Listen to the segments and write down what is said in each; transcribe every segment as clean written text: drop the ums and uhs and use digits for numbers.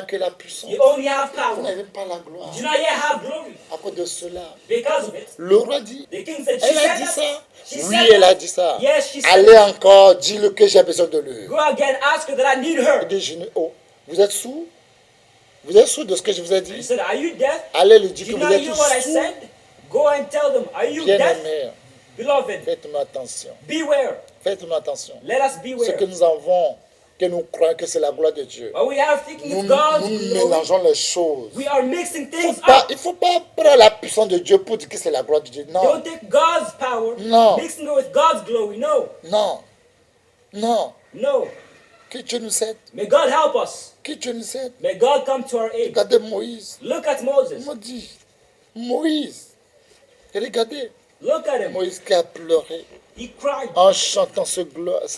que la puissance. You only have Vous power. n'avez pas la gloire. You do not yet have glory. À cause de cela, Because of it, le roi dit, the king said, elle a said dit that. ça. She Oui, said elle that. a dit ça. Yes, she said Allez that. encore, dis-le que j'ai besoin de lui. Go again, ask her that I need her. Il dit, oh, vous êtes sourd? Vous êtes sourd de ce que je vous ai He dit? said, are you deaf? Allez lui dire Do que you vous not êtes hear what I sourd. said? Go and tell them, are you Bien deaf? aimé, Beloved, faites-nous attention. beware. Faites-nous attention. Let us Ce beware. que nous avons, que nous croyons que c'est la gloire de Dieu. But we have thinking Nous, it's God's nous glory. mélangeons les choses. We are mixing things Il ne up. faut pas prendre la puissance de Dieu pour dire que c'est la gloire de Dieu. Non, Don't take God's power, No. mixing it with God's glory. No, non, non. no. Que Dieu nous aide. May God help us. Que Dieu nous aide. May God come to our aid. Regardez Moïse. Look at Moses. Il m'a dit, Moïse. Et regardez, Look at him. Moïse qui a pleuré He cried, en chantant ce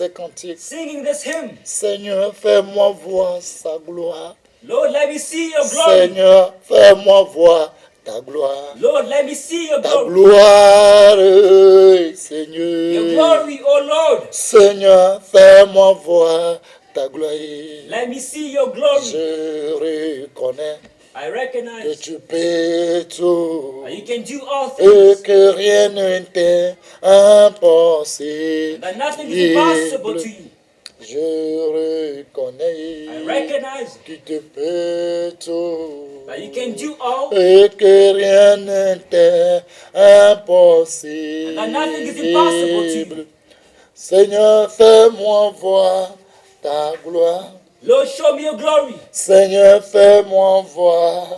cantique. singing this hymn. Seigneur, fais-moi voir sa gloire. Lord, let me see your glory. Seigneur, fais-moi voir ta gloire. Lord, let me see your Ta glory. gloire, Your Seigneur. glory, oh Lord. Seigneur, fais-moi voir ta gloire. Let me see your glory. Je reconnais I que recognize tu peux tout that you can do all et things. que rien ne t'est impossible. That nothing is impossible to you. Je reconnais I recognize que tu peux tout that you can do all. et que rien ne t'est impossible. That nothing is impossible to you. Seigneur, fais-moi voir ta gloire. Lord, show me your glory. Seigneur, fais-moi voir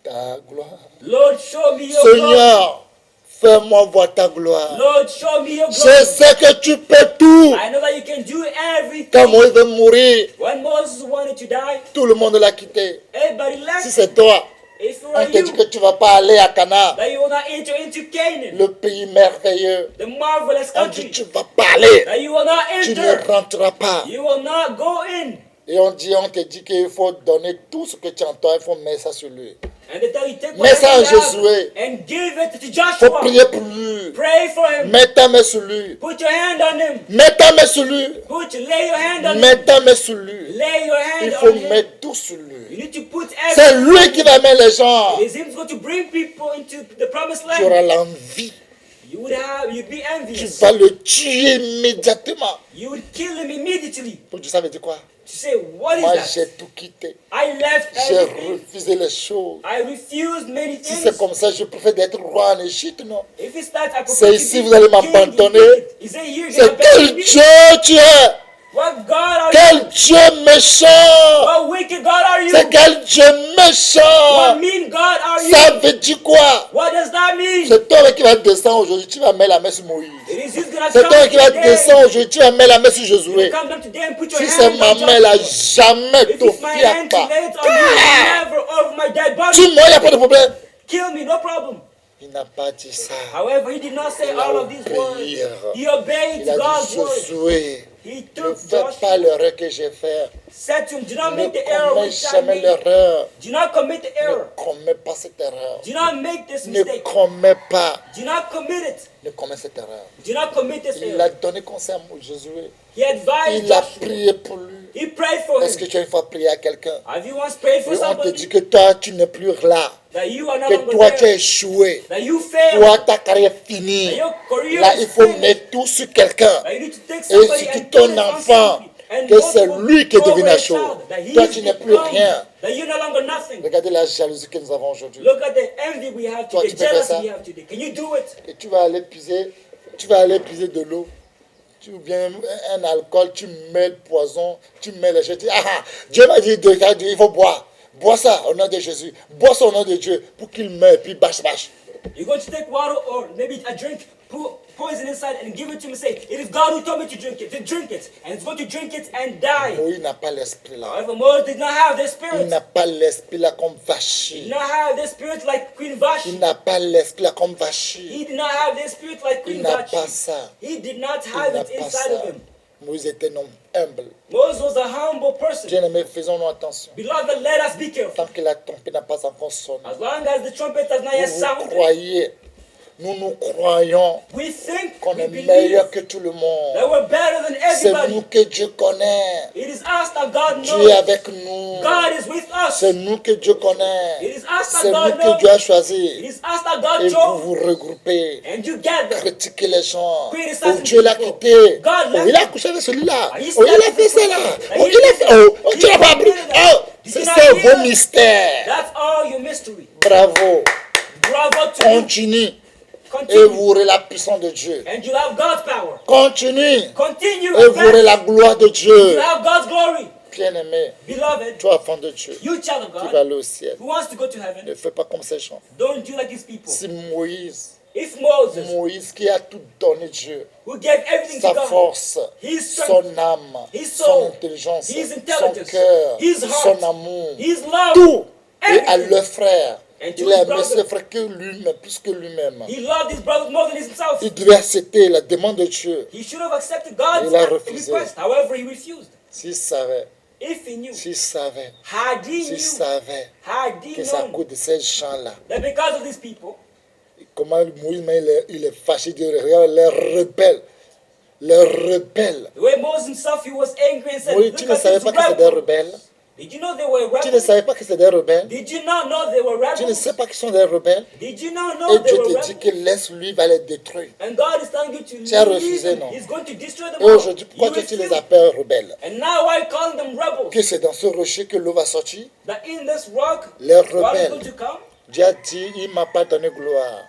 ta gloire. Lord, show me your glory. Seigneur, fais-moi voir ta gloire. Lord, show me your Je glory. sais que tu peux tout. I know that you can do Quand everything. Moïse veut mourir, When Moses wanted to die, tout le monde l'a quitté. everybody Si left. c'est toi, If it on were te dit you, que tu ne vas pas aller à Canaan, that you will not enter into Canaan, le pays merveilleux. the marvelous On dit country, tu ne vas pas aller. that you will not Tu ne enter. rentreras pas. You will not go in. Et on te dit qu'il faut donner tout ce que tu entends, il faut mettre ça sur lui. And they tell you, take Mets ça whatever à you have Josué. and give it to Il faut Joshua. prier pour lui. Pray for him. Mets ta main sur lui. Put your hand on him. Mets ta main sur lui. Lay your hand on him. Mets ta main sur lui. Lay your Il hand faut on him. mettre tout sur You lui. need to put C'est everything. lui qui va mettre les gens. It is him who's going to bring people into the promised Tu auras land. l'envie. You'd be Tu envious. vas le tuer immédiatement. You would kill him immediately. Pour dire ça veut dire quoi? To say, what is Moi, that? j'ai tout quitté. I left J'ai everything. refusé les choses. I refused many Si things. c'est comme ça, je préfère d'être roi en Égypte, non? If it's that, I prefer C'est to ici be vous allez king in m'abandonner. Egypt. Is it here you're C'est gonna abandon quel me? Dieu tu es? What God are you? Quel Dieu méchant! What wicked God are you? C'est quel Dieu What méchant! mean God are you? Ça veut dire quoi? What does that mean? C'est toi qui vas descendre aujourd'hui, tu vas mettre la main sur Moïse. It is who's gonna C'est come toi qui vas today. descendre aujourd'hui, tu vas mettre la main sur You Josué. come down today and put your Si hand c'est on ma main là, Joshua. jamais If it's my t'offrir hand to pas. lay it on you, never over my dead body. Tu meurs, il n'y a pas de problème. Kill me, no problem. Il n'a pas dit ça. However, he did not say Il a all of these words. obéi. He obeyed Il a God's dit word. Josué, He ne took fais pas Joshua, l'erreur que j'ai fait. said to him, do not Ne make the error commets which I jamais made. l'erreur. Do not commit the Ne error. commets pas cette erreur. Do not make this Ne mistake. commets pas. Do not commit it. Ne commets cette erreur. Do not commit this Il error. a donné conseil à Josué. He advised Il a Joshua. prié pour lui. He prayed for Est-ce que him. tu as une fois prié à quelqu'un? Have you once prayed for Et on te dit somebody que toi, tu n'es plus là. that you are no Que longer toi, tu as there? échoué. That you failed? Toi, ta carrière That finie. your career Là, is il faut finished? mettre tout sur quelqu'un. That you need to take Et somebody surtout and put ton it on enfant, somebody. And que c'est multiple lui qui est over devenu a la chose. child, that he Toi, is tu n'es plus become, rien. that you're no longer nothing. Regardez la jalousie que nous avons aujourd'hui. Look at the envy we have Toi, today, tu peux faire jealousy ça? we have today. Can you do it? Et tu vas aller puiser de l'eau. Ou bien un alcool, tu mets le poison, tu mets les choses. Dieu m'a dit, il faut boire. Bois ça au nom de Jésus. Bois ça au nom de Dieu pour qu'il meure, puis bâche. You're going to take water or maybe a drink, put poison inside and give it to him and say, it is God who told me to drink it. To drink it. And it's going to drink it and die. Moïse n'a pas l'esprit là. However, Moses did not have this Il spirit. n'a pas l'esprit là comme He did Vachi. not have this spirit like Queen Il Vashti. n'a pas l'esprit là comme Vachi. He did not have this spirit like Il Queen n'a Vashti. pas ça. He did not Il have n'a it pas inside ça. of him. Moïse était un homme humble. Moses was a humble person. Bien-aimés, faisons-nous attention. Beloved, let us be careful. Tant que la trompette n'a pas encore sonné. As long as the trumpet has not yet Vous sounded, croyez nous croyons We think, qu'on we est believe meilleur que tout le that monde. we're better than C'est everybody. nous que Dieu connaît. It is us that God Dieu est knows. avec nous. God is with us. C'est nous que Dieu connaît. It is us that C'est nous God que knows. Dieu a It choisi. is us that God Et vous chose. vous regroupez. And you gather. Critiquez les gens. Criticizing Oh, Dieu l'a people. quitté. God Oh, left il a him. couché avec celui-là. Ah, il Oh, il a slept fait with ça this là. person. Ah, Oh, il il a did fait. that. Oh, He tu n'as pas appris. committed that. Oh, Did c'est you not ça hear vos that? mystères. That's all your mystery. Bravo. Bravo to you. Continue. Et Continue. vous aurez la puissance de Dieu. And you'll have God's power. Continue. Continue. Et vous aurez la Advance. gloire de Dieu. You'll have God's glory. Bien-aimé, Beloved, toi, enfant de Dieu, you child of tu vas God aller au ciel. who wants to go to heaven, Ne fais pas comme ces gens. don't do like these people. Si Moïse, If Moses, Moïse qui a tout donné Dieu, who gave everything to sa God, force, his strength, son âme, his son soul, intelligence, his son intelligence, cœur, his heart, son amour, his love, tout, et à everything. leur frère. And to Il his a aimé brother. ses frères que lui-même, plus que lui-même. He loved his brothers more than himself. Il devait accepter la demande de Dieu. He should have accepted God's Il a refusé. request. However, he refused. S'il savait, If he knew, s'il savait, had he s'il knew, savait had he que c'est à known cause de ces gens-là, that because of these people, comment Moïse, mais il est fâché, Dieu regarde les rebelles. the way Moses himself, he was angry and said, Moïse, look tu ne at savais these pas que c'est des rebels. rebelles. Did you know they were Tu ne rebels? savais pas que c'est des rebelles. Did you not know they were Tu ne rebels? sais pas qu'ils sont des rebelles. Did you not Et know they Dieu were te dit rebels? que laisse-lui, va les détruire. And God is telling you to Tu as leave refusé, them. non? He's going to destroy them Et all. aujourd'hui, pourquoi You toi tu les refuse. appelles rebelles? And now why calling them rebels? Que c'est dans ce rocher que l'eau va sortir. That in this rock, Les water is rebelles. going to come? Dieu a dit, il ne m'a pas donné gloire.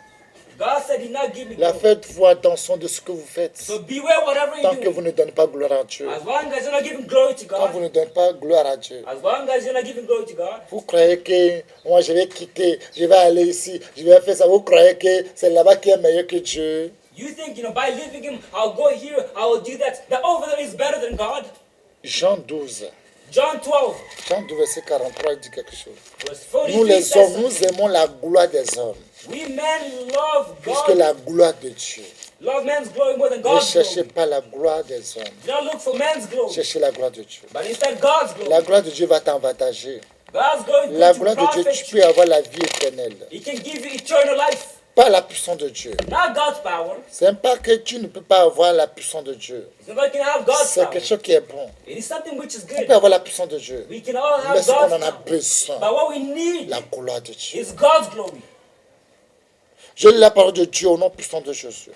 God said he not give me La glory. faites-vous attention de ce que vous faites. So beware whatever Tant you que do. vous ne donnez pas gloire à Dieu. As long as you're not giving glory to Quand vous God, ne donnez pas gloire à Dieu. as long as you're not giving glory to God, Vous croyez que moi je vais quitter, je vais aller ici, je vais faire ça. Vous croyez que c'est là-bas qui est meilleur que Dieu. you think, by leaving him, I'll go here, I will do that. That over there is better than God. Jean 12. John 12, Jean 12, verset 43 dit quelque chose. verse Nous 43 les says hommes, something. nous aimons la gloire des hommes. We men love Plus que God, la gloire de Dieu. love man's glory more than Ne God's cherchez glory. pas la gloire des hommes. Do not look for man's glory, Cherchez la gloire de Dieu. but instead God's La glory. gloire de Dieu va t'avantager. God's glory is La going gloire to de Dieu, profit tu you. peux avoir la vie éternelle. He can give you eternal life, Pas la puissance de Dieu. not God's power. C'est pas que tu ne peux pas avoir la puissance de Dieu. It's not like you can have God's C'est power. quelque chose qui est bon. It is something which is Tu good. peux avoir la puissance de Dieu. We can all Mais have ce qu'on God's en a power. besoin, But what we need la gloire de Dieu. is God's glory. Je lis la parole de Dieu au nom puissant de Jésus.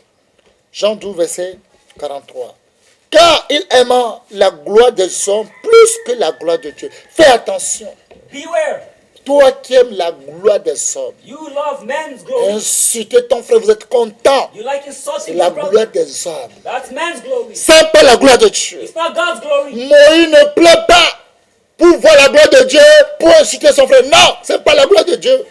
Jean 12, verset 43. Car il aima la gloire des hommes plus que la gloire de Dieu. Fais attention. Beware. Toi qui aimes la gloire des hommes, You love man's glory. insultez ton frère, vous êtes content. You like C'est insulting la your gloire brother. des hommes. That's man's glory. C'est pas la gloire de Dieu. It's not God's glory. Moïse ne pleure pas pour voir la gloire de Dieu, pour insulter son frère. Non, c'est pas la gloire de Dieu.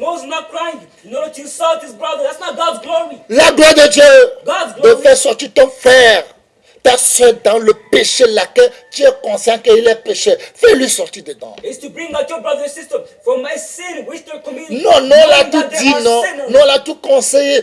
Moses not crying in order to insult his brother. That's not God's glory. La gloire de Dieu, God's de glory faire sortir ton frère, ta soeur dans le péché laquelle tu es conscient qu'il est péché. Fais-lui sortir dedans. is to bring out your brother and sister from my sin which they're committing. Non, non, on l'a knowing tout that they dit, are non. sinners. Non, on l'a tout conseillé.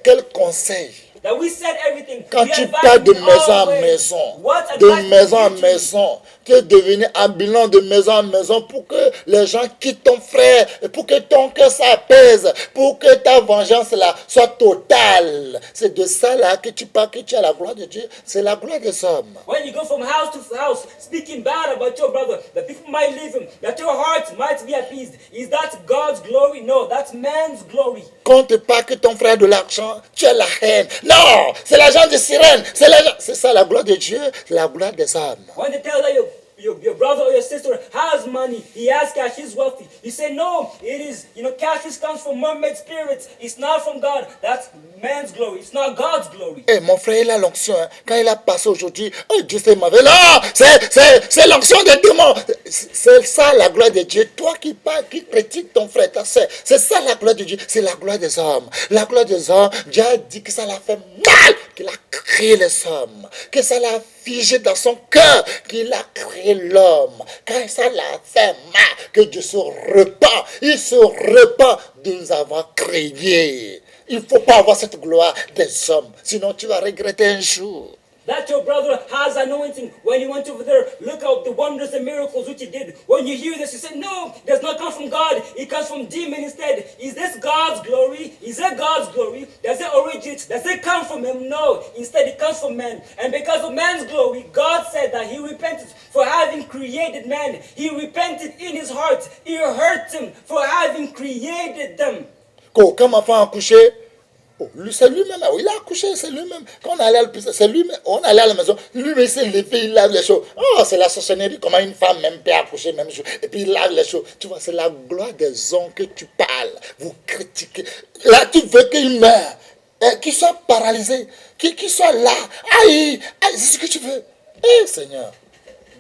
Quel conseil? That we said everything. Quand We tu advise pars de in all maison en ways. maison, What de advice maison en did you give? maison, tu es devenu ambulant de maison en maison pour que les gens quittent ton frère, et pour que ton cœur s'apaise, pour que ta vengeance là soit totale. C'est de ça là que tu parles, que tu as la gloire de Dieu. C'est la gloire des hommes. When you go from house to house speaking bad about your brother, that people might leave him, that your heart might be appeased. Is that God's glory? No, that's man's glory. Quand on te parle que ton frère a de l'argent, tu as la haine. Non, c'est l'argent de sirène. C'est ça la gloire de Dieu, c'est la gloire des hommes. When they tell that your brother or your sister has money, he has cash, he's wealthy. You say, no, it is, cash which comes from mermaid spirits. It's not from God. That's man's glory. It's not God's glory. Eh, mon frère, il a l'onction. Hein. Quand il a passé aujourd'hui, oh, Dieu fait mauvais. Non, c'est l'onction des démons. C'est ça la gloire de Dieu. Toi qui parles, qui critiques ton frère, ta soeur, c'est ça la gloire de Dieu. C'est la gloire des hommes. La gloire des hommes, Dieu a dit que ça l'a fait mal, qu'il a créé les hommes, que ça l'a figé dans son cœur, qu'il a créé l'homme. Quand ça l'a fait mal, que Dieu se repent. Il se repent de nous avoir créés. Il ne faut pas avoir cette gloire des hommes, sinon tu vas regretter un jour. That your brother has anointing. When you went over there, look at the wonders and miracles which he did. When you hear this, you say, no, it does not come from God. It comes from demon instead. Is this God's glory? Is it God's glory? Does it originate? Does it come from him? No. Instead, it comes from man. And because of man's glory, God said that he repented for having created man. He repented in his heart. It hurt him for having created them. Quand ma femme a accouché, c'est lui-même, il a accouché, c'est lui-même. Quand on allait à l'hôpital, c'est lui-même. On allait à la maison, lui-même il s'est levé, il lave les choses. Oh, c'est la sorcellerie, comment une femme même peut accoucher même jour. Et puis il lave les choses. Tu vois, c'est la gloire des hommes que tu parles. Vous critiquez. Là, tu veux qu'il meure, qu'il soit paralysé, qu'il soit là. Aïe, aïe, c'est ce que tu veux. Eh, Seigneur.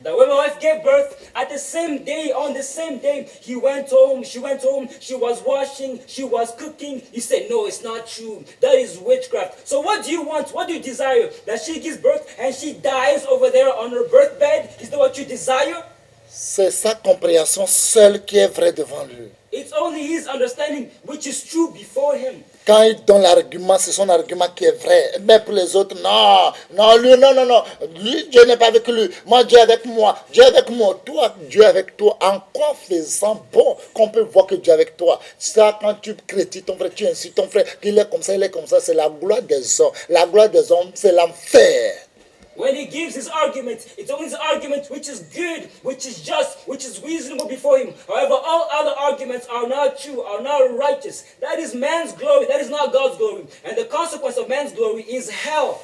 That when my wife gave birth, at the same day, on the same day, he went home, she went home, she was washing, she was cooking. He said, no, it's not true. That is witchcraft. So what do you want? What do you desire? That she gives birth and she dies over there on her birth bed? Is that what you desire? C'est sa compréhension seule qui est vraie devant lui. It's only his understanding which is true before him. Quand il donne l'argument, c'est son argument qui est vrai. Mais pour les autres, non. Non, lui, non. Lui, Dieu n'est pas avec lui. Moi, Dieu est avec moi. Dieu est avec moi. Toi, Dieu est avec toi. En quoi faisant bon qu'on peut voir que Dieu est avec toi? Ça, quand tu critiques ton frère, tu insultes ton frère, qu'il est comme ça, il est comme ça, c'est la gloire des hommes. La gloire des hommes, c'est l'enfer. When he gives his argument, it's only his argument which is good, which is just, which is reasonable before him. However, all other arguments are not true, are not righteous. That is man's glory, that is not God's glory. And the consequence of man's glory is hell.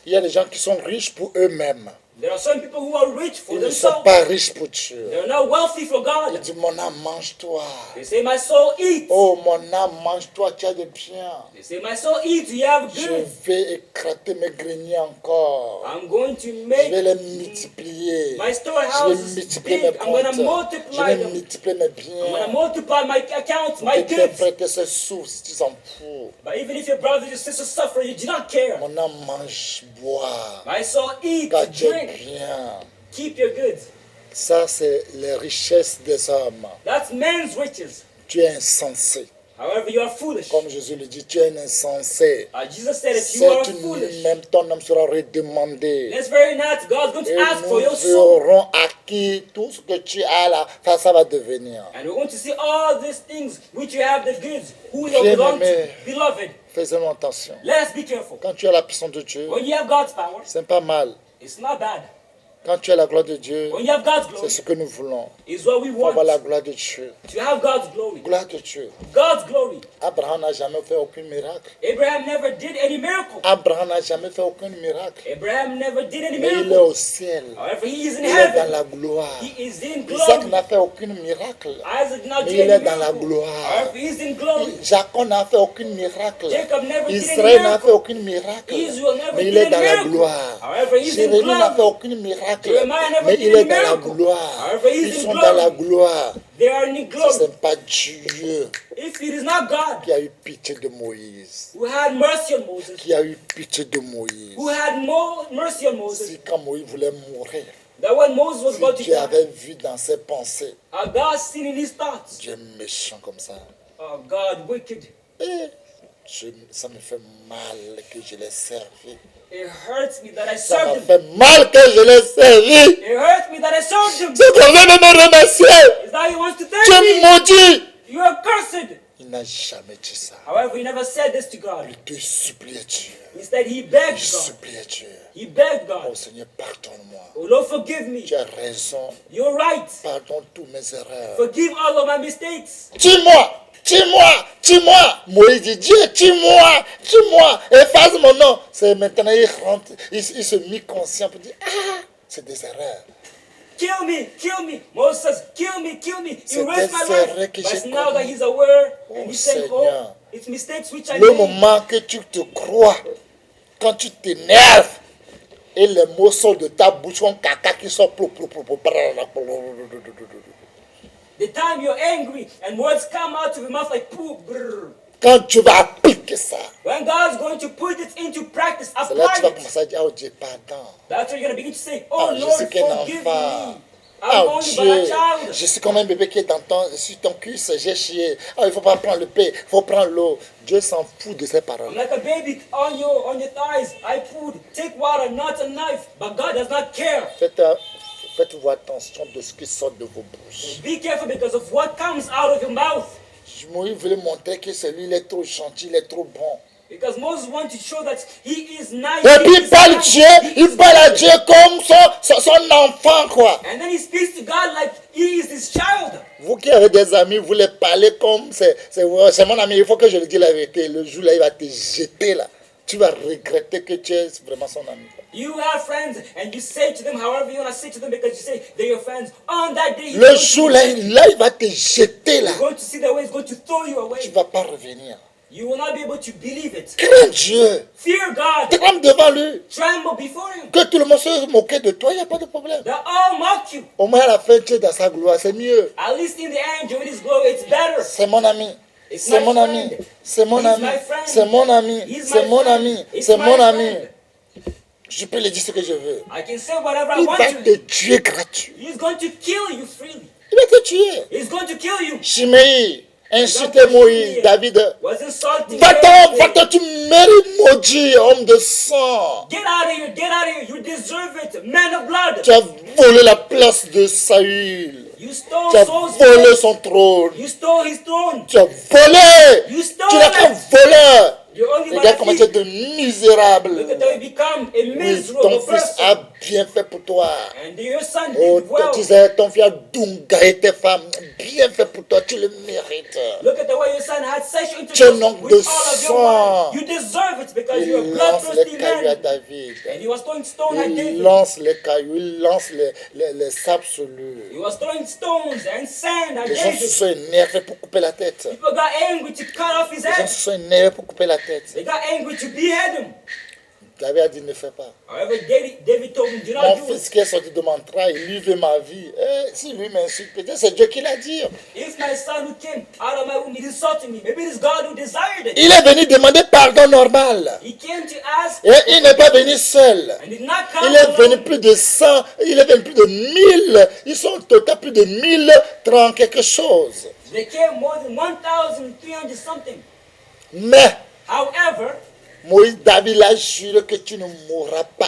Il y a des gens qui sont riches pour eux-mêmes. There are some people who are rich for Ils ne sont themselves. pas riches pour Dieu. They're not wealthy for Il God. dit, mon âme, mange-toi. They say, my soul eats. Oh, mon âme, mange-toi, tu as de bien. They say, my soul eats, you have Je good. vais écrater mes greniers encore. I'm going to Je make vais les multiplier. my Je storehouses vais multiplier mes big. I'm going to comptes. Je multiply vais them. multiplier mes I'm going to biens. multiply my accounts, my Que tes goods. frères et sœurs souffrent si tu s'en fous. But even if your brothers and sisters suffer, you do not care. Mon âme mange, bois. My soul eats, Car tu es drink, bien. keep your goods. Ça, c'est les richesses des hommes. That's man's riches. Tu es insensé. However, you are foolish. Comme Jésus le dit, tu es un insensé. Jesus said, if you are Cette nuit foolish, même, ton âme sera redemandée. this very night, God's going Et to ask for your soul. nous verrons à qui tout ce que tu as là, ça va devenir. And we're going to see all these things which you have, the goods, who you Bien belong to. aimé. Beloved, Faisons attention. let us be careful. Quand tu as la puissance de Dieu, When you have God's power, c'est pas mal. it's not bad. Quand tu as la gloire de Dieu, When you have God's c'est glory, ce que nous voulons. is what we Pour avoir la want. gloire de Dieu. To have God's glory. Gloire de Dieu. God's glory. Abraham n'a jamais fait aucun miracle. Abraham never did any miracle. Abraham n'a jamais fait aucun miracle. Abraham never did any Mais il est miracle. au ciel. However, he is in Il est dans heaven. la gloire. He is in Isaac glory. n'a fait aucun miracle. Isaac did not Mais do il est any dans la miracle. gloire. However, he is in glory. Jacob n'a fait aucun miracle. Jacob never did any Israël n'a fait miracle. aucun miracle. Israel never Mais il did est any dans la miracle. gloire. However, he's in Jérémie n'a fait glory. aucun miracle. Jeremiah never Mais did il est any dans la miracle. gloire. However, he's Ils in sont glory. dans la gloire. They are in Si glory. ce n'est pas Dieu If it is not God qui a eu pitié de Moïse, who had mercy on Moses, qui a eu pitié de Moïse, who had mercy on Moses, si quand Moïse voulait mourir, that when Moses was about to si Dieu die, avait vu dans ses pensées, God seen in his thoughts, Dieu méchant comme ça, God wicked. et ça me fait mal que je l'ai servi. It hurts me that I Ça served m'a him. fait mal que je l'ai servi. It hurts me that I served him. C'est qu'on vient de me remercier. Is that he wants to Tu thank es me? maudit. You are cursed. Il n'a jamais dit ça. However, he never said this to God. Il te suppliait Dieu. Instead, he Il begged God. suppliait Dieu. He begged Oh God. Seigneur, pardonne-moi. Oh Lord, forgive me. Tu as raison. You're right. Pardonne toutes mes erreurs. Forgive all of my mistakes. Tue-moi. Tue-moi. Tue-moi. Moïse dit, Dieu, tue-moi. Tue-moi. Efface mon nom. C'est maintenant, il rentre. Il se mit conscient pour dire, ah, c'est des erreurs. Kill me, kill me. Moses says, kill me, kill me. C'est Erase my des erreurs life. que But j'ai now that commis. he's aware Oh, and he's saying, oh, Seigneur. it's mistakes which I Le made. moment que tu te crois, quand tu t'énerves, et les mots sortent de ta bouche comme caca qui sort. The time you're angry and words come out of your mouth like poo, brrr. Quand tu vas appliquer ça, When God's going to put it into practice, c'est là que tu vas apply it. commencer à dire, oh Dieu, pardon. That's what you're going to begin to say, oh Ah, je Lord, suis qu'un forgive enfant. me. I'm Oh only but a Dieu, child. je suis comme un bébé qui est sur ton cuisse, j'ai chié. Oh, il ne faut pas prendre le pain, il faut prendre l'eau. Dieu s'en fout de ces I'm paroles. like a baby on your thighs. I food. Take water, not a knife. But God does not care. Faites-vous attention de ce qui sort de vos bouches. Be careful because of what comes out of your mouth. Moïse voulait montrer que celui il est trop gentil, il est trop bon. Because Moses wanted to show that he is nice. Et he puis is il parle kind, Dieu, he il is parle à good. Dieu comme son enfant, quoi. And then he speaks to God like he is his child. Vous qui avez des amis, vous les parlez comme c'est mon ami, il faut que je lui dise la vérité. Le jour là, il va te jeter là. Tu vas regretter que tu es vraiment son ami. You have friends and you say to them however you want to say to them because you say they're your friends. On that day, Le jour là, il va te jeter là. you're going to see the way he's going to throw you Tu away. ne vas pas revenir. You will not be able to believe it. Crains Dieu. Fear God. Tremble devant lui. Tremble before him. Que tout le monde se moque de toi, il n'y a pas de problème. They all mock you. Au moins à la fin, tu es dans sa gloire, c'est mieux. At least in the end, with his glory, it's better. C'est mon ami. It's C'est my mon friend. ami. C'est mon He's ami. my friend. C'est mon ami. He's C'est my mon friend. ami. It's C'est my mon ami. friend. Je peux lui dire ce que je veux. I can say whatever I Il want va te to. tuer gratuit. He's going to kill you freely. Il va te tuer. He's going to kill you. Chiméi, insultez Moïse, David. Was insulting Va-t'en, David. va-t'en, tu mérites maudit, homme de sang. Get out of here, get out of here. You deserve it, man of blood. Tu as volé la place de Saül. You stole Tu as Saul's volé place. son trône. You stole his throne. Tu as volé. You stole Tu n'es qu'un it. voleur. You're only but Regarde a comment tu es thief. de misérable. Look at how you become a Oui, miserable ton fils person. a bien fait pour toi. And your son Oh, did well. tu disais, ton fils a dungaé tes femmes. Bien fait pour toi, tu le mérites. Look at the way your son had sexual Tu es un intercourse homme with de all of your sang. wives. You deserve it because Il you're a lance les bloodthirsty cailloux à man. David. And he was throwing stone at Il David. lance les cailloux, il lance les sables sur lui. He was throwing stones and sand at Les gens se David. sont énervés pour couper la tête. People got angry to cut off his Les gens head. se sont énervés pour couper la tête. They got angry to behead him. David a dit ne fais pas. However, David told him, do Mon not do fils it. qui est sorti de mon train, il lui veut ma vie. Si lui m'insulte, peut-être c'est Dieu qui l'a dit. If my son who came out of my womb is insulting me, maybe it is God who desired it. Il est venu demander pardon normal. He came to ask Et il n'est pas venu seul. and did not come Il est venu alone. plus de 100, il est venu plus de 1000. Ils sont au total plus de 1030 quelque chose. They came more than 1,300 something. Mais However, Moïse, David l'a juré que tu ne mourras pas.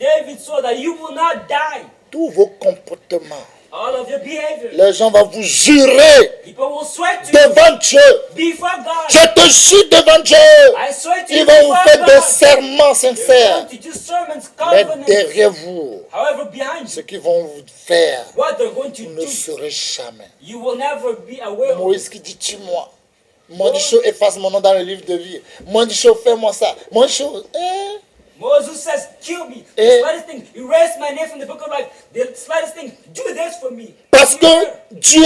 David saw that you will not die. Tous vos comportements, All of your behavior. les gens vont vous jurer People will swear to you devant Dieu. before God. Je te jure devant Dieu. I swear to you Ils vont vous before faire des God. serments They're sincères. going to do sermons, Mais covenants. derrière vous, However, behind ce you, qu'ils vont vous faire, what they're going to vous ne do, saurez jamais. you will never be aware of. Moïse qui dit tue-moi. Mondicho efface mon nom dans le livre de vie. Mondicho fais-moi ça. Mondicho, Moses says, kill me. The Eh. slightest thing, erase my name from the book of life. The slightest thing, do this for me. Parce que Dieu,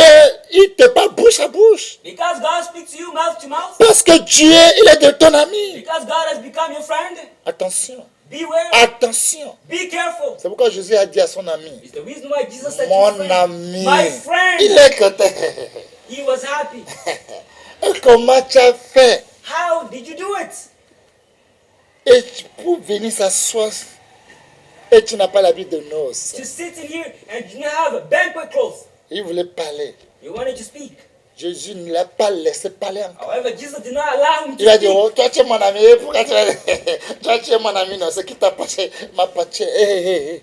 il te parle bouche à bouche. Because God speaks to you mouth to mouth. Parce que Dieu, il est de ton ami. Because God has become your friend. Attention, Beware. attention. Be careful. C'est pourquoi Jésus a dit à son ami, It's the reason why Jesus said to mon his friend, ami, my friend. il est content. He was happy. Et comment tu as fait? How did you do it? Et pour venir s'asseoir, et tu n'as pas l'habit de noces. To sit in here and you have banquet clothes. Il voulait parler. You wanted to speak. Jésus ne l'a pas laissé parler encore. However, Jesus did not allow him to Il a dit, speak. oh, toi tu es mon ami, pourquoi tu es... toi tu es mon ami, non, ce qui t'a passé, m'a passé.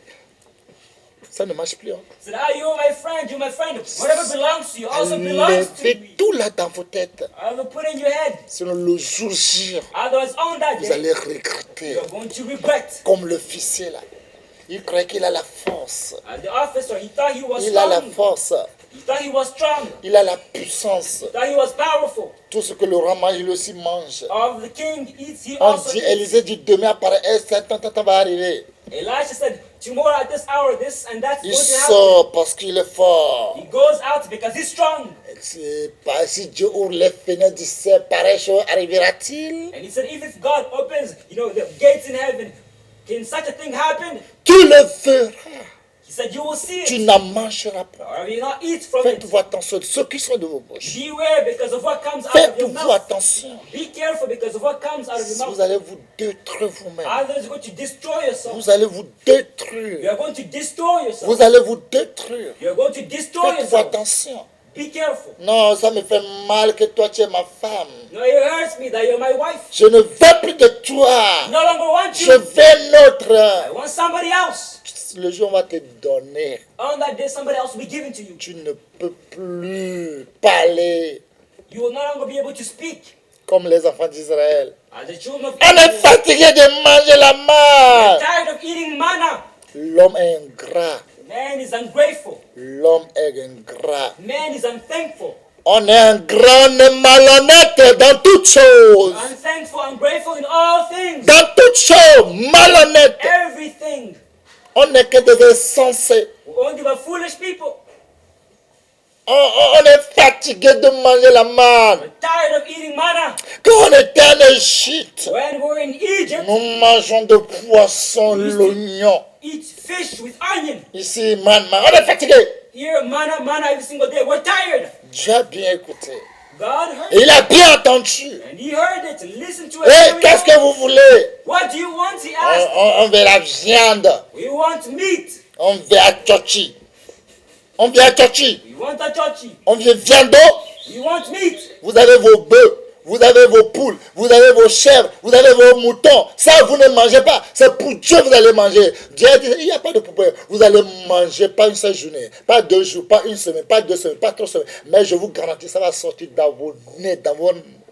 Ça ne marche plus. Hein. He said, you're my friend, you're my friend. Whatever belongs to you also belongs to Levez me. tout là dans vos têtes. However, put in your head. Sinon le jour J, Otherwise, on that vous day, allez regretter. you're going to regret. Comme l'officier là. Il croyait qu'il a la force. And the officer, he thought he was Il a la strong. force. He thought he was strong. Il a la puissance. He thought he was powerful. Tout ce que le roi mange, il aussi mange. Of the king eats, he On also dit, eats. Élisée dit, demain après un certain temps va arriver. Elisha said, tomorrow at this hour, this and that's Il going to happen. sort parce qu'il est fort. He goes out because he's strong. C'est pas si Dieu ouvre les fenêtres du ciel, pareille chose arrivera-t-il? And he said, if God opens, the gates in heaven, can such a thing happen? Tu le feras. He said, you will see Tu it, n'en mangeras pas. or you will not eat from it. Faites-vous attention de ceux qui sont de vos bouches. Beware because of what comes out of your Faites-vous mouth. attention. Be careful because of what comes out of your Vous mouth. allez vous détruire vous-même. Others are going to destroy yourself. Vous allez vous You détruire. are going to destroy yourself. Vous allez vous détruire. You are going to destroy Faites-vous yourself. attention. Be careful. Non, ça me fait mal que toi tu es ma femme. No, it hurts me that you're my wife. Je ne veux plus de toi. No longer want Je you. veux I notre. want somebody else. Le jour on va te donner. On that day, somebody else will be given to you. Tu ne peux plus parler You will no longer be able to speak comme les enfants d'Israël. as the children of On est Israel. fatigué de manger la manne. Tired of eating manna. L'homme est ingrat. Man is ungrateful. L'homme est ingrat. Man is unthankful. On est ingrat, on est malhonnête dans toutes choses. Unthankful, ungrateful in all things. Dans toutes choses, malhonnête. Everything. On n'est que des insensés. We're only but foolish people. On est fatigué de manger la manne. We're tired of eating manna. Quand on était en Égypte, When we're in Egypt, nous mangeons de poisson, l'oignon. eat fish with onion. Ici, man, on est fatigué. Here, manna, manna every single day. We're tired. Dieu a bien écouté. God heard Et il a bien entendu. and he heard it. Listen to it. Et qu'est-ce que vous voulez? What do you want? He asked. On veut la viande. We want meat. On veut à tchotchi. On vient à tchotchi. We want a chochi. On vient viando. We want meat. Vous avez vos bœufs. Vous avez vos poules, vous avez vos chèvres, vous avez vos moutons. Ça, vous ne mangez pas. C'est pour Dieu que vous allez manger. Dieu a dit, il n'y a pas de problème. Vous allez manger pas une seule journée, pas 2 jours, pas une semaine, pas 2 semaines, pas 3 semaines. Mais je vous garantis, ça va sortir dans vos nez, dans vos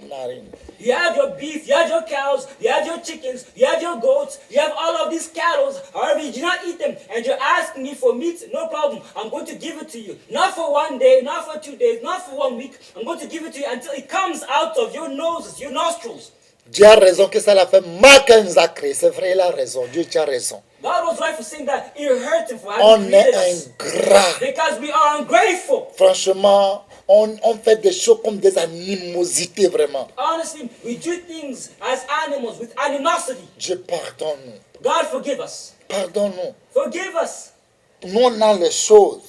narines. You have your beef, you have your cows, you have your chickens, you have your goats, you have all of these cattle. However, you do not eat them, and you're asking me for meat, no problem. I'm going to give it to you. Not for 1 day, not for 2 days, not for 1 week. I'm going to give it to you until it comes out of your noses, your nostrils. Dieu a raison que ça l'a fait mal qu'il nous a créé. C'est vrai, il a raison. Dieu, tu as raison. God was right for saying that. It hurt him for On having est created us. ingrat. Because we are ungrateful. Franchement, on fait des choses comme des animosités, vraiment. Honestly, we do things as animals with animosity. Dieu, pardonne-nous. God, forgive us. Pardonne-nous. Forgive us. Nous, on a les choses.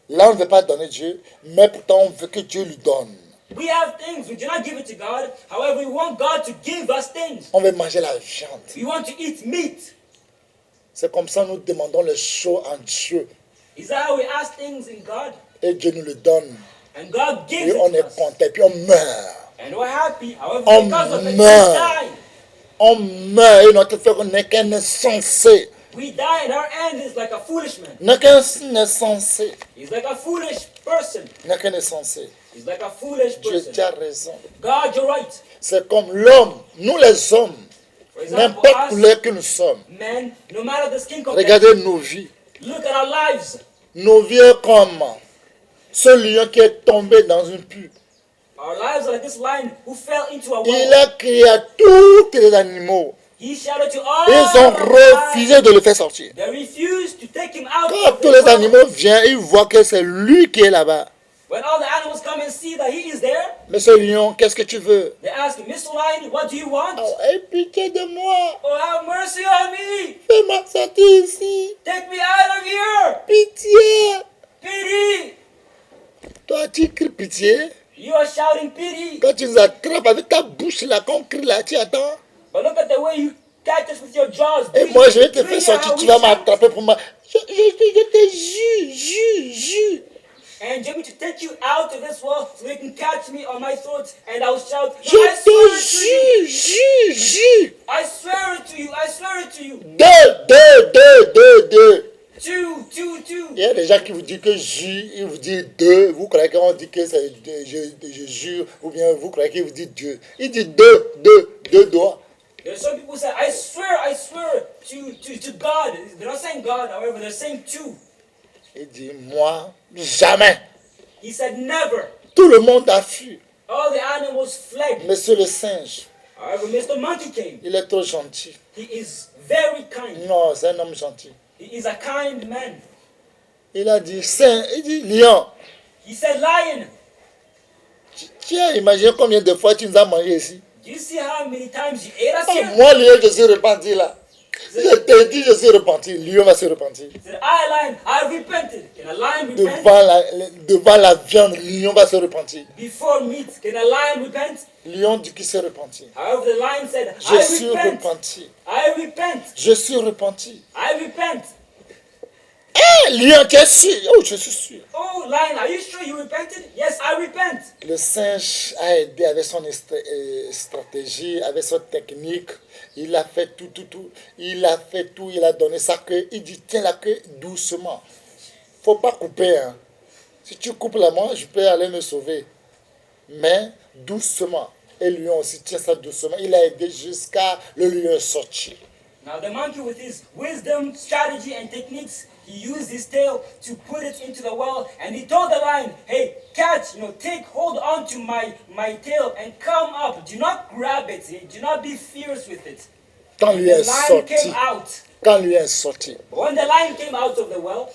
Là, on ne veut pas donner Dieu, mais pourtant, on veut que Dieu lui donne. We have things. We do not give it to God. However, we want God to give us things. On veut manger la viande. We want to eat meat. C'est comme ça que nous demandons les choses en Dieu. Is that how we ask things in God? Et Dieu nous le donne. And God gives Et it on to est us. content. Et puis on meurt. And we're happy. However, Oh, because of it, we man. die. On meurt et notre frère n'est qu'un insensé. We die and our end is like a foolish man. N'est qu'un insensé. He's like a foolish person. N'est qu'un insensé. He's like a foolish Dieu, person. tu as raison. God, you're right. C'est comme l'homme. Nous les hommes. For example, N'importe us couleur que nous sommes. men, no matter the skin complexion, Regardez nos vies. look at our lives. Nos vies sont comme ce lion qui est tombé dans une pue. Our lives are like this lion who fell into a Il well. a crié à tous les animaux. He shouted to all Ils ont the lions. refusé de le faire sortir. They refused to take him out Quand of tous the les well. animaux viennent, ils voient que c'est lui qui est là-bas. When all the animals come and see that he is there, Monsieur Lion, qu'est-ce que tu veux? they ask him, Mr. Lion, what do you want? Oh, aie pitié de moi. Oh, have mercy on me. Fais-moi sortir ici. Take me out of here. Pitié. Pity. Toi, tu cries pitié. You are shouting pity. Quand tu nous attrapes avec ta bouche là, quand on crie là, tu attends. But look at the way you catch us with your jaws. Et Do moi, you- je vais te do you faire hear sortir. how Tu we vas shout? m'attraper pour moi. Je te jure. And you want me to take you out of this well so you can catch me on my throat and I'll shout, Je "No, I swear it to you. te jure. I swear it to you. I swear it to you. Deux. Two. Il y a des gens qui vous disent que ils vous disent deux. Vous croyez qu'on dit que c'est je jure, ou bien vous croyez qu'il vous dit Dieu. Il dit deux doigts. There's some people who say, I swear to God. They're not saying God, however, they're saying two. Il dit moi, jamais. He said never. Tout le monde a fui. All the animals fled. Monsieur le singe, However, Mr. Monkey came. il est trop gentil. He is very kind. Non, c'est un homme gentil. He is a kind man. Il a dit il dit lion. He said lion. Tu as imaginé combien de fois tu nous as mangé ici? Do you see how many times you ate us Ah, here? moi, lion, je suis repenti là. Je te dis, je suis repenti. Lion va se repentir. He said, I, lion, I repented. Can a lion repent? Devant la viande, lion va se repentir. Before meat, can a lion repent? Lion dit qu'il s'est repenti. However, the lion said, Je I suis repent. repenti. I repent. Je suis repenti. I repent. Lion, tu es sûr? Oh, je suis sûr. Oh, lion, are you sure you repented? Yes, I repent. Le singe a aidé avec son stratégie, avec sa technique. Il a fait tout. Il a fait tout. Il a donné sa queue. Il dit, tiens la queue doucement. Faut pas couper. Hein. Si tu coupes la main, je peux aller me sauver. Mais doucement. Et le lion aussi tient ça doucement. Il a aidé jusqu'à le lion sortir. Now the monkey, with his wisdom, strategy, and techniques, he used his tail to put it into the well, and he told the lion, hey, catch, take hold on to my tail and come up. Do not grab it. Do not be fierce with it. Quand The lui est lion came sorti, out. quand lui est sorti, When the lion came out of the well,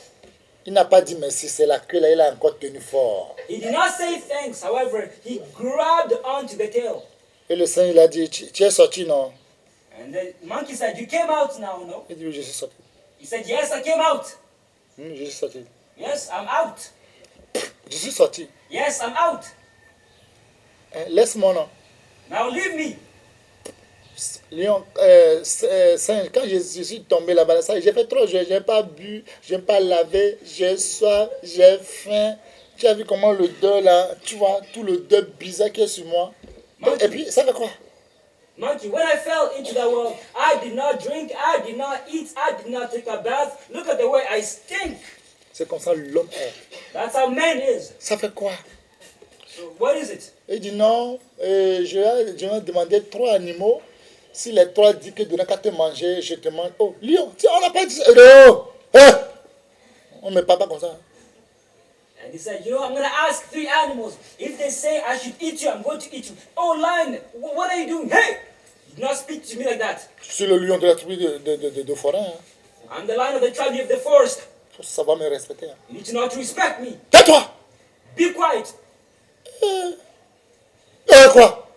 il n'a pas dit merci, c'est la queue là, il a encore tenu fort. he did not say thanks. However, he grabbed onto the tail. Et le singe, il a dit, tu es sorti, non? And the monkey said, you came out now, no? Il dit, oui, je suis sorti. He said, yes, I came out. Je suis sorti. Yes, I'm out. Je suis sorti. Yes, I'm out. Laisse-moi, non? Now leave me. Lion, singe, quand je suis tombé là-bas, j'ai fait trop, je n'ai pas bu, je n'ai pas lavé, j'ai soif, j'ai faim. Tu as vu comment le deuil là, tu vois, tout le deuil bizarre qui est sur moi. Et puis, ça fait quoi? Monkey, when I fell into that well, I did not drink, I did not eat, I did not take a bath. Look at the way I stink. C'est comme ça l'homme est. That's how man is. Ça fait quoi? So what is it? Il dit non, je vais demander 3 animaux. Si les 3 disent que de qu'à te manger, je te mange. Oh, lion, on n'a pas dit ça. Non, on ne met pas comme ça. And he said, I'm going to ask 3 animals. If they say I should eat you, I'm going to eat you. Oh, lion, what are you doing? Hey! You do not speak to me like that. Je suis le lion de la tribu de forêt. Hein. I'm the lion of the tribe of the forest. Faut savoir me respecter. Hein. You need to know how to respect me. Tais-toi! Be quiet. Quoi?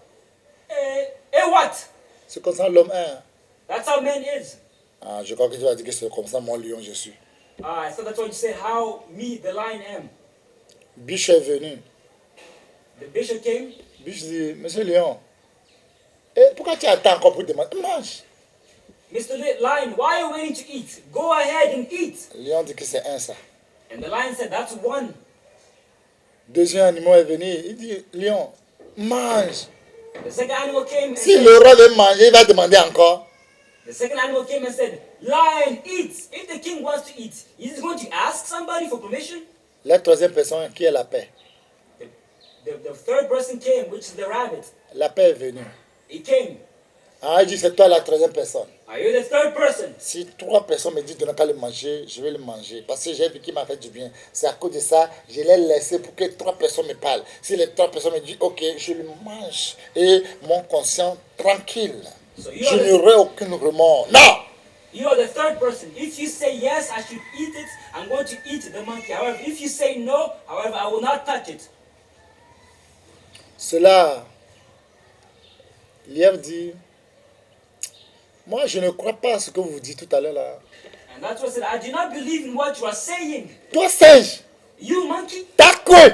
What? C'est comme ça l'homme est. Hein. That's how man is. Ah, je crois que tu vas dire que c'est comme ça mon lion je suis. I thought that's what you say, how me, the lion, am. Biche est venu. The bishop came. Biche dit, monsieur lion, pourquoi tu attends encore pour demander? Mange. Mr. Lion, why are you waiting to eat? Go ahead and eat. Lion dit que c'est un ça. And the lion said, that's one. Deuxième animal est venu, il dit, lion, mange. The second animal came and Si said, le roi veut manger, il va demander encore. the second animal came and said, lion, eat. If the king wants to eat, is he going to ask somebody for permission? La troisième personne qui est la paix. The third person came, which is the rabbit. La paix est venue. He came. Ah, il dit, c'est toi la troisième personne. Are you the third person? Si 3 personnes me disent de ne pas le manger, je vais le manger. Parce que j'ai vu qu'il m'a fait du bien. C'est à cause de ça, je l'ai laissé pour que 3 personnes me parlent. Si les 3 personnes me disent, ok, je le mange. Et mon conscient tranquille. So you Je are, n'aurai aucun remords. Non! you are the third person. If you say yes, I should eat it, I'm going to eat the monkey. However, if you say no, however, I will not touch it. Cela, Lièvre dit, moi je ne crois pas à ce que vous dites tout à l'heure là. And that's what I said. I do not believe in what you are saying. Toi singe, You monkey, ta queue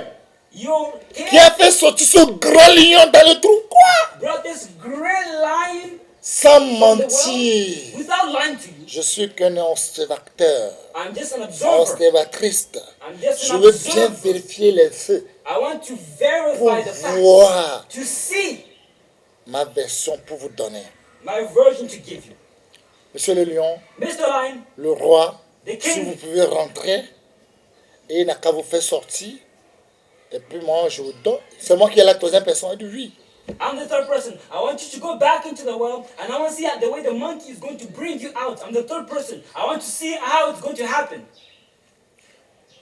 your qui a fait sortir ce grand lion dans le trou. Quoi? brought this great lion Sans from the world mentir. without lying to you. Je suis qu'un observateur, I'm just an observer. observatrice. I'm just Je an veux bien observer. vérifier les faits I want to pour verify the facts, voir to see ma version pour vous donner. my version to give you. Monsieur le lion, Mr. Lion, le roi, the si vous king, pouvez rentrer, et il n'a qu'à vous faire sortir, et puis moi je vous donne. C'est moi qui ai la troisième personne. Il dit oui. I'm the third person. I want you to go back into the well, and I want to see the way the monkey is going to bring you out. I'm the third person. I want to see how it's going to happen.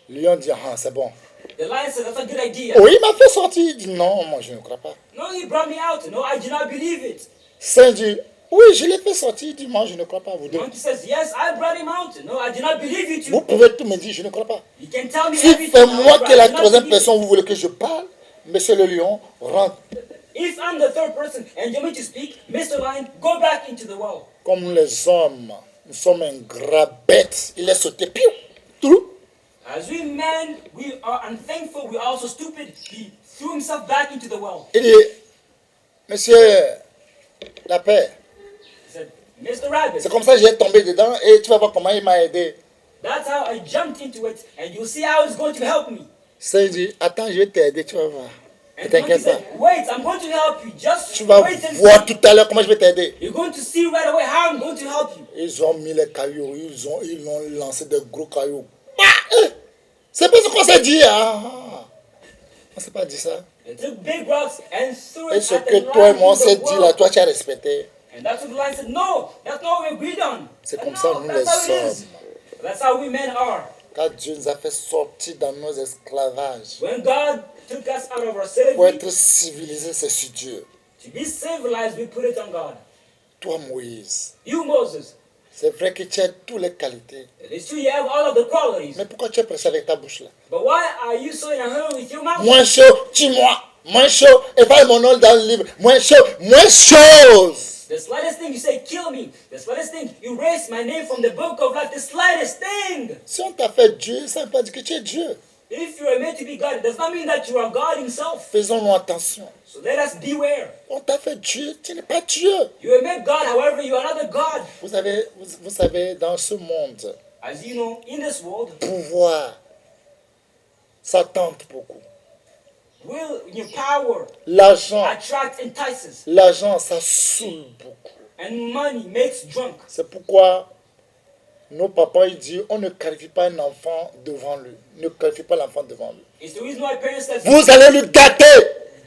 Le lion dit, ah, c'est bon. The lion said, that's a good idea. Oh, il m'a fait sortir. Il dit, non, moi je ne crois pas. No, he brought me out. No, I do not believe it. Saint dit, oui, je l'ai fait sortir. Il dit, moi je ne crois pas. Vous The deux. monkey says, yes, I brought him out. No, I do not believe you Vous two. pouvez tout me dire, je ne crois pas. You can tell me Si everything. c'est moi however, qui est la I do not troisième believe it. personne, vous voulez que je parle, monsieur le lion, rentre. If I'm the third person and you want me to speak, Mr. Lion, go back into the well. Comme les hommes Nous sommes un gras bête. Il est sauté. Piou. Tout. As we men, we are unthankful, we are also stupid. He threw himself back into the well. Il dit, monsieur la paix, He said, Mr. Rabbit, c'est comme ça que j'ai tombé dedans et tu vas voir comment il m'a aidé. that's how I jumped into it, and you'll see how it's going to help me. Ça, il dit, attends, je vais t'aider, tu vas voir. Ne And the monkey t'inquiète pas. said, wait, I'm going to help you. Just Tu vas wait and voir see. tout à l'heure comment je vais t'aider. You're going to see right away how I'm going to help you. Ils ont mis les cailloux, ils ont lancé des gros cailloux. C'est pas ce qu'on s'est dit. Hein? On s'est pas dit ça. They took big rocks and threw Et it ce at que the toi et lion moi on in s'est the dit là, well. toi tu as respecté. And that's what the lion said, no, that's not what we agreed on. C'est But comme no, ça nous les that's how it is. sommes. That's how we men are. Quand Dieu nous a fait sortir dans nos esclavages. When God took us out of our Pour slavery, être civilisé, c'est sur Dieu. to be civilized, we put it on God. Toi, Moïse, You, Moses, c'est vrai que tu as toutes les qualités. it is true you have all of the qualities, Mais pourquoi tu es pressé avec ta bouche là? but why are you so in a hurry with your mouth? Moins chaud, tue-moi. Moins chaud, efface mon nom dans le livre. Moins chaud, moins chose. The slightest thing you say, kill me. The slightest thing, erase my name from the book of life. The slightest thing. Si on t'a fait Dieu, ça ne veut pas dire que tu es Dieu. If you are meant to be God, it does not mean that you are God himself. Faisons-nous attention. So let us beware. On t'a fait Dieu, tu n'es pas Dieu. You are made God, however, you are not a God. Vous savez, dans ce monde, As you know, in this world, pouvoir, ça tente beaucoup. will, your power L'argent, entices, ça saoule beaucoup. and money makes drunk. C'est pourquoi nos papas ils disent on ne qualifie pas un enfant devant lui. Ne qualifie pas l'enfant devant lui. It's the reason why parents said, Vous allez le gâter.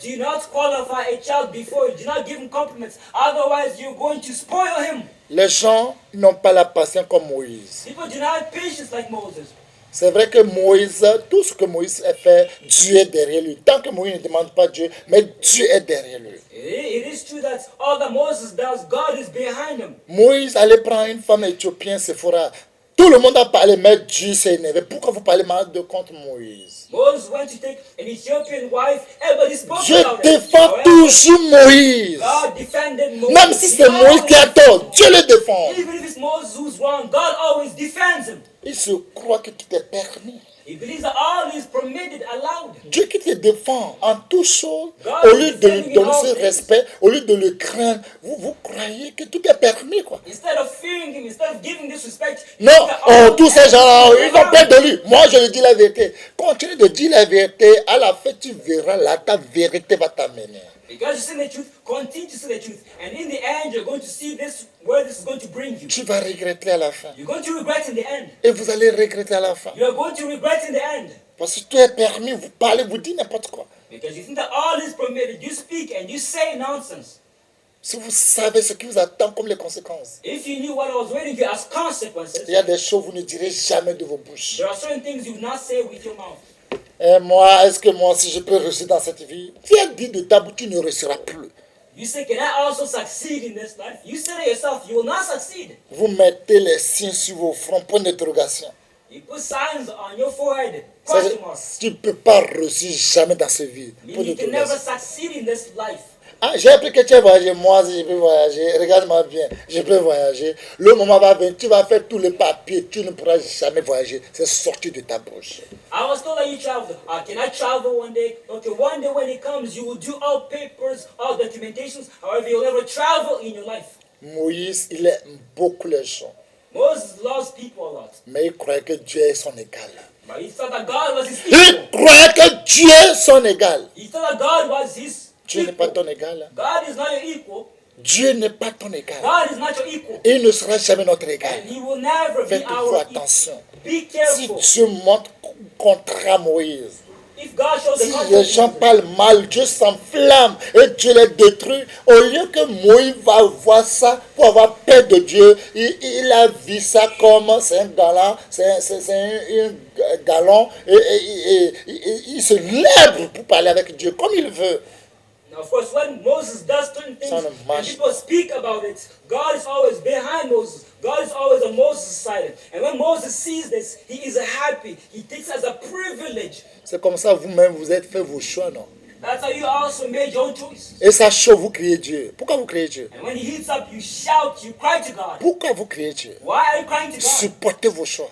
do not qualify a child before you. Do not give him compliments. Otherwise, you're going to spoil him. Les gens n'ont pas la patience comme Moïse. People do not have patience like Moses. C'est vrai que Moïse, tout ce que Moïse a fait, Dieu est derrière lui. Tant que Moïse ne demande pas Dieu, mais Dieu est derrière lui. It is true that all that Moses does, God is behind him. Moïse allait prendre une femme éthiopienne, Séphora. Tout le monde a parlé, mais Dieu s'est énervé. Pourquoi vous parlez mal de contre Moïse? Moses went to take an Ethiopian wife. Everybody spoke Je about it. défends However, toujours Moïse. God defended Moses. Même si c'est Moïse qui a tort, Dieu le défend. Even if it's Moses who's wrong, God always defends him. Il se croit que tout est permis. He believes that all is permitted, allowed. Dieu qui te défend en toutes choses, God au lieu de lui defending donner in all ce things. respect, au lieu de le craindre, vous croyez que tout est permis, quoi. Instead of fearing him, instead of giving this respect, Non, tous ces gens-là, ils ont allowed. peur de lui. Moi, je lui dis la vérité. Continue de dire la vérité. À la fin, tu verras là, ta vérité va t'amener. Because you see the truth, continue to see the truth. And in the end, you're going to see this, where this is going to bring you. Tu vas regretter à la fin. You're going to regret in the end. Et vous allez regretter à la fin. You're going to regret in the end. Parce que tout est permis, vous parlez, vous dites n'importe quoi. Because you think that all is permitted. You speak and you say nonsense. Si vous savez ce qui vous attend comme les conséquences, If you knew what I was waiting you as consequences, il y a des choses que vous ne direz jamais de vos bouches. there are certain things you will not say with your mouth. Et moi, est-ce que moi aussi je peux réussir dans cette vie? Viens dire de ta bouche, tu ne réussiras plus. You say, can I also succeed in this life? You say to yourself, you will not succeed. Vous mettez les signes sur vos fronts, point d'interrogation. You put signs on your forehead, Ça, question mark. tu ne peux pas réussir jamais dans cette vie. Point Meaning you can never d'interrogation. succeed in this life. Ah, j'ai appris que tu as voyagé, moi aussi je peux voyager. Regarde-moi bien, je peux voyager. Le moment va venir, tu vas faire tous les papiers, tu ne pourras jamais voyager. C'est sorti de ta bouche. I was told that you traveled. Can I travel one day? Okay, one day when it comes, you will do all papers, all documentations. However, you'll never travel in your life. Moïse, il aime beaucoup les gens. Moses loves people a lot. Mais il croyait que Dieu est son égal. But he thought that God was his equal. Il croyait que Dieu est son égal. He thought that God was his Dieu n'est pas equal. ton égal. God is not your equal. Dieu n'est pas ton égal. God is not your equal. Et il ne sera jamais notre égal. And he will never be Faites our equal. attention. Be Si careful. Dieu montre contre Moïse, If God shows the si contrary, les gens parlent mal, Dieu s'enflamme et Dieu les détruit. Au lieu que Moïse va voir ça pour avoir peur de Dieu, il a vu ça comme c'est un galant, c'est un galon et il se lève pour parler avec Dieu comme il veut. Now, of course, when Moses does certain things Son of and Mash. people speak about it, God is always behind Moses. God is always on Moses' side. And when Moses sees this, he is happy. He takes it as a privilege. C'est comme ça vous-même vous êtes fait vos choix, non? That's how you also made your own choices. Et ça chauffe, vous criez Dieu. Pourquoi vous criez Dieu? And when he heats up, you shout, you cry to God. Pourquoi vous criez Dieu? Why are you crying to God? Supportez vos choix.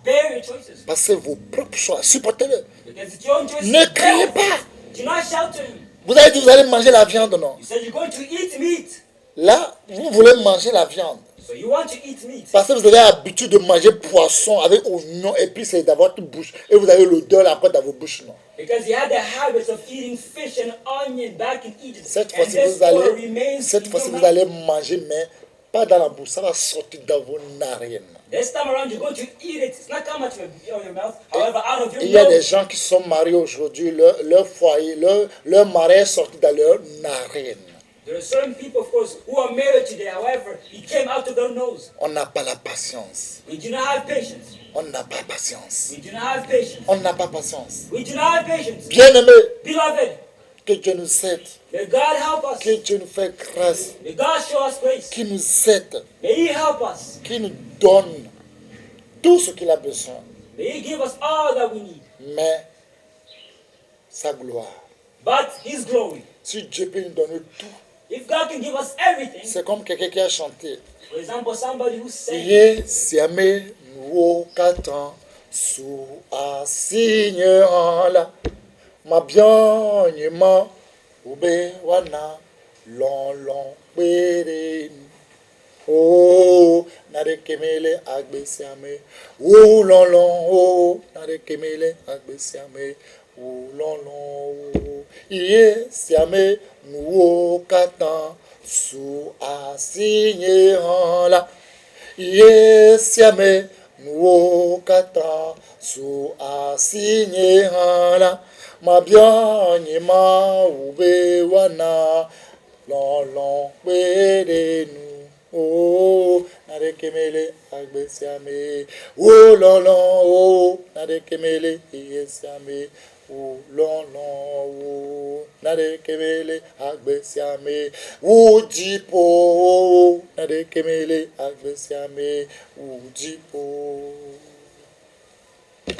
Bear your choices. Parce que vos propres choix, supportez-le. Because it's your own choices. Ne criez pas. Do not shout to him. Vous avez dit vous allez manger la viande, non? You said you're going to eat meat. Là, vous voulez manger la viande. So you want to eat meat. Parce que vous avez l'habitude de manger poisson avec oignon et puis c'est dans votre bouche. Et vous avez l'odeur après dans vos bouches, non? Because you had the habit of eating fish and onion back in Egypt. Cette And fois-ci, this vous odor allez, remains cette in fois-ci, your vous mouth. allez manger, mais pas dans la bouche. Ça va sortir dans vos narines. This time around, you're going to eat it. It's not come out of your mouth, however, out of your Il y a des nose. gens qui sont mariés aujourd'hui, leur foyer, leur mari est sorti dans leur narine. There are certain people, of course, who are married today, however, it came out of their nose. On n'a pas la patience. We do not have patience. On n'a pas patience. We do not have patience. On n'a pas patience. We do not have patience. Bien-aimés, Beloved, que Dieu nous aide. may God help us. Que Dieu nous fait grâce. May God show us grace. Qui nous aide. May He help us. Qui nous donne tout ce qu'il a besoin. May He give us all that we need. Mais sa gloire. But His glory. Si Dieu peut nous donner tout, If God can give us everything, c'est comme quelqu'un qui a chanté. for example, somebody who said, Ye siame nuo katan su asigne la ma bien nyema ube wana lon pere o na de kemele agbesiame o lon o na de kemele agbesiame o lon o ye siame nuo katan su asigne la ye siame nuo katan su asigne la ma bien nyema ube wana lon pere nu o na de kemele agbesiame o lon o na de kemele yesiame o lon o na de kemele agbesiame o jipo na de kemele agbesiame o jipo.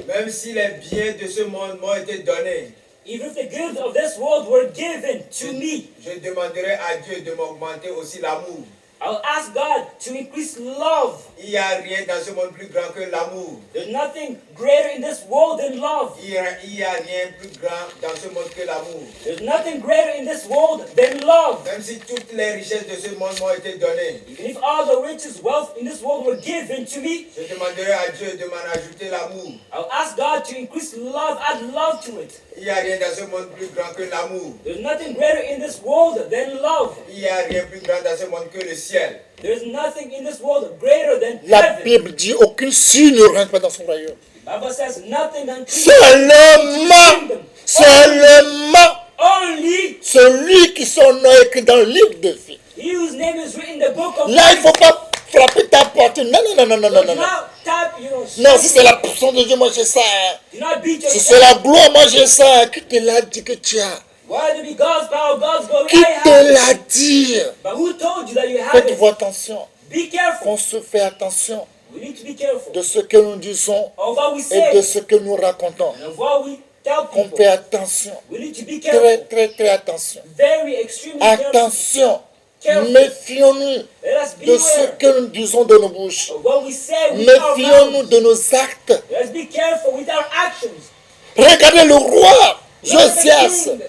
Même si les biens de ce monde m'ont été donnés, even if the goods of this world were given to me, je demanderai à Dieu de m'augmenter aussi l'amour. I'll ask God to increase love. Il n'y a rien dans ce monde plus grand que l'amour. There's nothing greater in this world than love. Il y a rien plus grand dans ce monde que l'amour. There's nothing greater in this world than love. Même si toutes les richesses de ce monde m'ont été données, Even if all the riches, wealth in this world were given to me, je demanderai à Dieu de m'en ajouter l'amour. I'll ask God to increase love, add love to it. Il n'y a rien dans ce monde plus grand que l'amour. There's nothing greater in this world than love. Il n'y a rien plus grand dans ce monde que le ciel. There's nothing in this world greater than La heaven. Bible dit aucun signe ne rentre pas dans son royaume. Bible says nothing unclean. Seulement, seulement Only celui qui son nom est écrit dans le livre de vie. he whose name is written in the book of Là, il ne faut life. pas frapper ta porte. Non, non, non, non, non, So non, do non. not tap, Non, si c'est la puissance de Dieu, moi j'ai ça. Hein. do not beat Si yourself. c'est la gloire, moi j'ai ça. Hein. Qui te l'a dit que tu as? Why to be God's power, God's glory? Qui I te have it. l'a dit? But who told you that you have Faites-vous it? attention. Be careful. Qu'on se fait attention We need to be careful de ce que nous disons of what we et de say ce que nous racontons. and of what we tell Qu'on people. fait attention. We need to be Très, careful. très, très attention. Very extremely careful. Attention. Careful. Méfions-nous Let us de ce beware que nous disons de nos bouches. of what we say with our Méfions-nous mouths. de nos actes. Let's be careful with our actions. Regardez le roi Look at the Josias. king,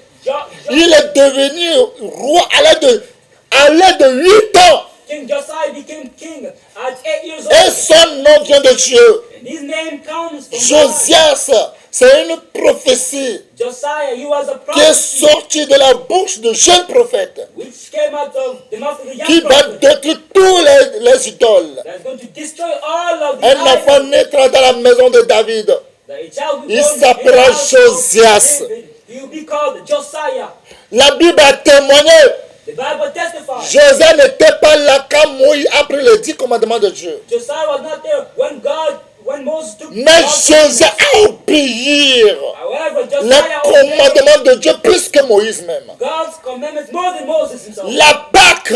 Il est devenu roi à l'âge de 8 ans. King Josiah became king at 8 years Et old. son nom vient de Dieu. And his name comes from God. Josias, c'est une prophétie Josiah, he was a qui est prophet sortie de la bouche de jeunes prophètes which came out of the mouth of the qui young va prophet détruire tous les idoles. that's going to destroy all of the Un enfant idols. naîtra dans la maison de David. That a child will Il born in s'appellera the house of Josias. David. He will be called Josiah. La Bible a témoigné. The Bible testifies. Joseph n'était pas là quand Moïse a pris les 10 commandements de Dieu. Josiah was not there when Moses took Mais God's Joseph a obéi However, les Josiah obeyed commandements de Dieu plus que Moïse même. God's commandments more than Moses himself. La Pâque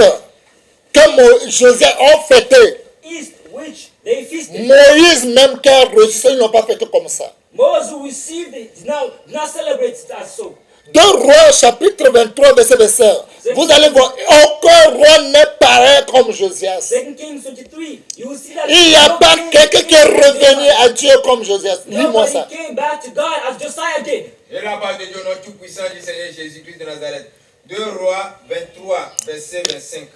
que Joseph a fêté, East, which they feasted. Moïse même qui a reçu ça, ils n'ont pas fêté comme ça. Moses who received it did not celebrate it as so. 2 Rois chapitre 23 verset 25. Vous allez voir, aucun roi n'est pareil comme Josias. 2 Kings 23. You will see that Il n'y a no pas king quelqu'un qui est came to revenu Josiah. à Dieu comme Josias. Lis-moi Nobody ça. came back to God as Josiah did. Et la parole de Dieu, notre tout-puissant du Seigneur Jésus-Christ de Nazareth. 2 Rois 23, verset 25.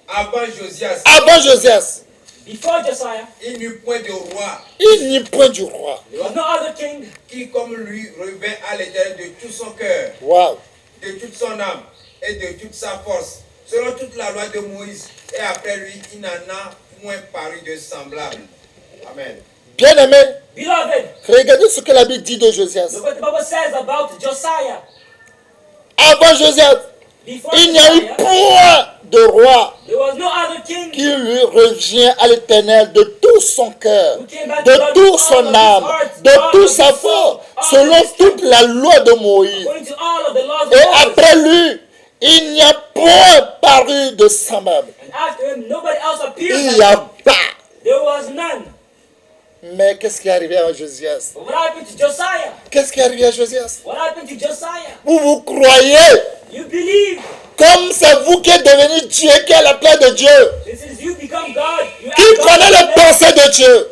Avant Josias, Before Josiah, il n'eut point de roi Il n'y a point du roi. there was no other king qui, comme lui, revint à l'Éternel de tout son cœur, Wow. de toute son âme et de toute sa force, selon toute la loi de Moïse. Et après lui, il n'en a point paru de semblable. Amen. Bien-aimé, Beloved, regardez ce que la Bible dit de Josias. look what the Bible says about Josiah. Avant Josias, Before il n'y a eu Josiah, point de roi there was no other king qui lui revient à l'Éternel de tout son cœur, who came back de to God toute with son all of âme, his heart, de all toute of sa his soul, force, all selon of his toute la loi de Moïse. according to all of the laws of Et Moses. après lui, il n'y a point paru de semblable. And after him, nobody else appeared Il like n'y a him. pas. There was none. Mais qu'est-ce qui est arrivé à Josias? But what happened to Josiah? Qu'est-ce qui est arrivé à Josias? What happened to Josiah? Vous croyez, You believe. comme c'est vous qui êtes devenu Dieu, qui est à la place de Dieu, This is you become God. You qui act connaît les God. pensées de Dieu.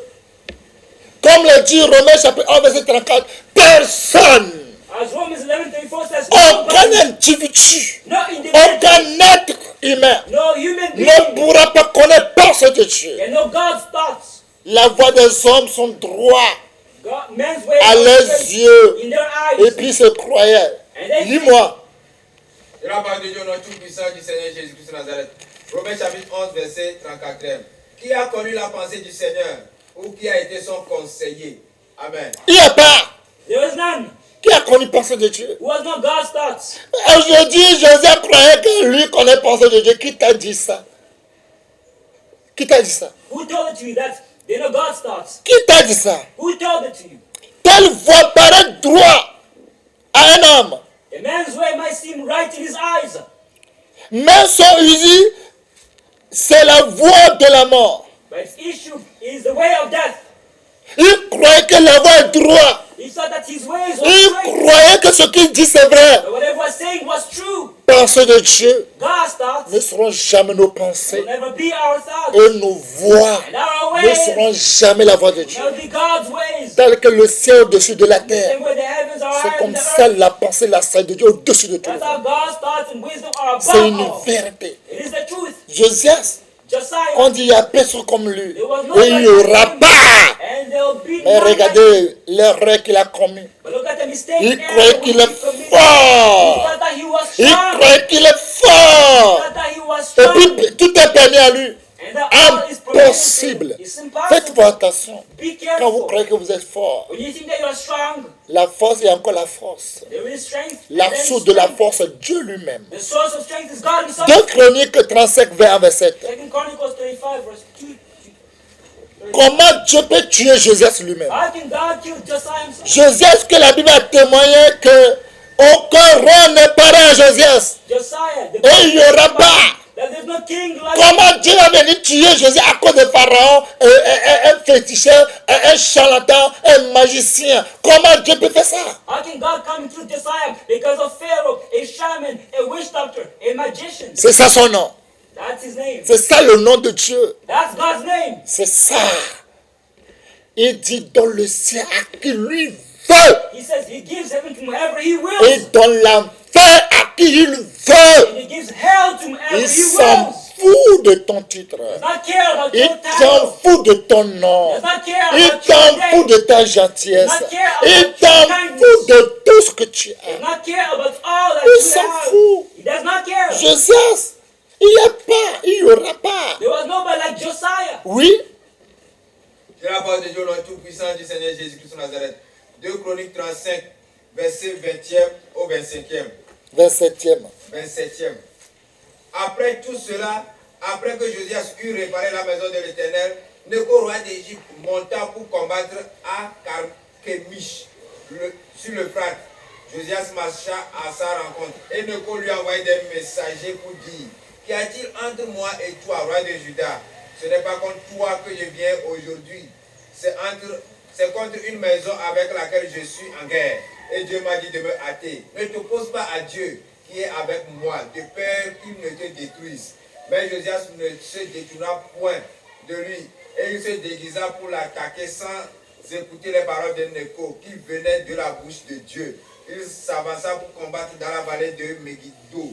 Comme le dit Romains chapitre 1 verset 34, personne, As Romans 11:34 says, aucun nobody, individu, no individual, aucun être humain no human ne being pourra pas connaître les pensées de Dieu. can know God's thoughts. La voix des hommes sont droits God, men's ways à are leurs straight yeux in their et eyes. puis se croyaient. And they Lis-moi. Et la parole de Dieu, notre tout-puissant du Seigneur Jésus-Christ de Nazareth. Romains chapitre 11, verset 34. Qui a connu la pensée du Seigneur ou qui a été son conseiller? Amen. Il n'y a pas. There was none Qui a connu les pensées de Dieu? who has not God's thoughts. Aujourd'hui, Joseph croyait que lui connaît les pensées de Dieu. Qui t'a dit ça? Qui t'a dit ça? Who told it to you that they know God's thoughts? Qui t'a dit ça? Who told it to you? Telle voix paraît droit à un homme. A man's way might seem right in his eyes, Mais son usine, c'est la voie de la mort. but its issue is the way of death. Il croyait que la voie est droite. He thought that his ways were Il straight. croyait que ce qu'il dit c'est vrai. But whatever was saying was true. Pensées de Dieu God's thoughts ne seront jamais nos will pensées. never be our thoughts. Et nos voix And our ne ways seront jamais la voix de will Dieu. never be God's ways. Tel que le ciel au-dessus de la terre. Same way the heavens are C'est higher than comme the ça earth. la pensée, la salle de Dieu au-dessus de tout. That's how God's thoughts and wisdom are C'est above une all. vérité. It is the truth. Josias, Josiah, on dit il n'y a personne comme lui. there was no Et il n'y aura pas. and there'll be Mais none like him. regardez l'erreur qu'il a commis. But look at the mistake Il Aaron croyait qu'il est committed. He fort. thought that he was Il strong. croyait qu'il est He fort. thought that he was Et strong. puis tout est permis à lui. And that all is permitted. Impossible. It's Faites-vous impossible. attention. Be Quand vous careful. croyez que vous êtes fort, When you think that you're strong, la force est encore la force. there is strength. La and there is source de la strength. force est Dieu lui-même. The source of strength is God himself. 2 Chroniques 35, verset 7. 2 Chronicles 35 verse 2. Comment Dieu peut tuer Josias lui-même? How can God kill Josiah himself? Josias, que la Bible a témoigné que aucun roi n'est pareil à Josias. Josiah, the Et il n'y aura pas. that there's no king like Comment Dieu va venir tuer Josias à cause de Pharaon, un féticheur, un charlatan, un magicien? Comment Dieu peut faire ça? How can God come through Josiah because of Pharaoh, a shaman, a witch doctor, a magician? C'est ça son nom. That's his name. C'est ça le nom de Dieu. That's God's name. C'est ça. Il dit dans le ciel à qui lui veut. He says he gives heaven to whoever he Et wills. dans l'enfer à qui il veut. And he gives hell to whoever Il he s'en wills. fout de ton titre. Does not care about Il your t'en title. fout de ton nom. Does not care Il about t'en your fout name. de ta gentillesse. Il t'en fout de tout ce que tu Does as. not care about all that Il you s'en have. fout. He does not care. Josias, il n'y a pas, il n'y aura pas. There was nobody like Josiah. Oui, C'est la parole de Dieu, notre tout-puissant du Seigneur Jésus-Christ de Nazareth. 2 Chroniques 35, verset 20e au 25e. 27e. 27e. Après tout cela, après que Josias eut réparé la maison de l'Éternel, Neco, roi d'Égypte, monta pour combattre à Carchemish, sur le Prat. Josias marcha à sa rencontre et Neco lui envoya des messagers pour dire: qu'y a-t-il entre moi et toi, roi de Juda? Ce n'est pas contre toi que je viens aujourd'hui, c'est contre une maison avec laquelle je suis en guerre. Et Dieu m'a dit de me hâter. Ne t'oppose pas à Dieu qui est avec moi, de peur qu'il ne te détruise. Mais Josias ne se détourna point de lui. Et il se déguisa pour l'attaquer sans écouter les paroles de Néco qui venaient de la bouche de Dieu. Il s'avança pour combattre dans la vallée de Megiddo.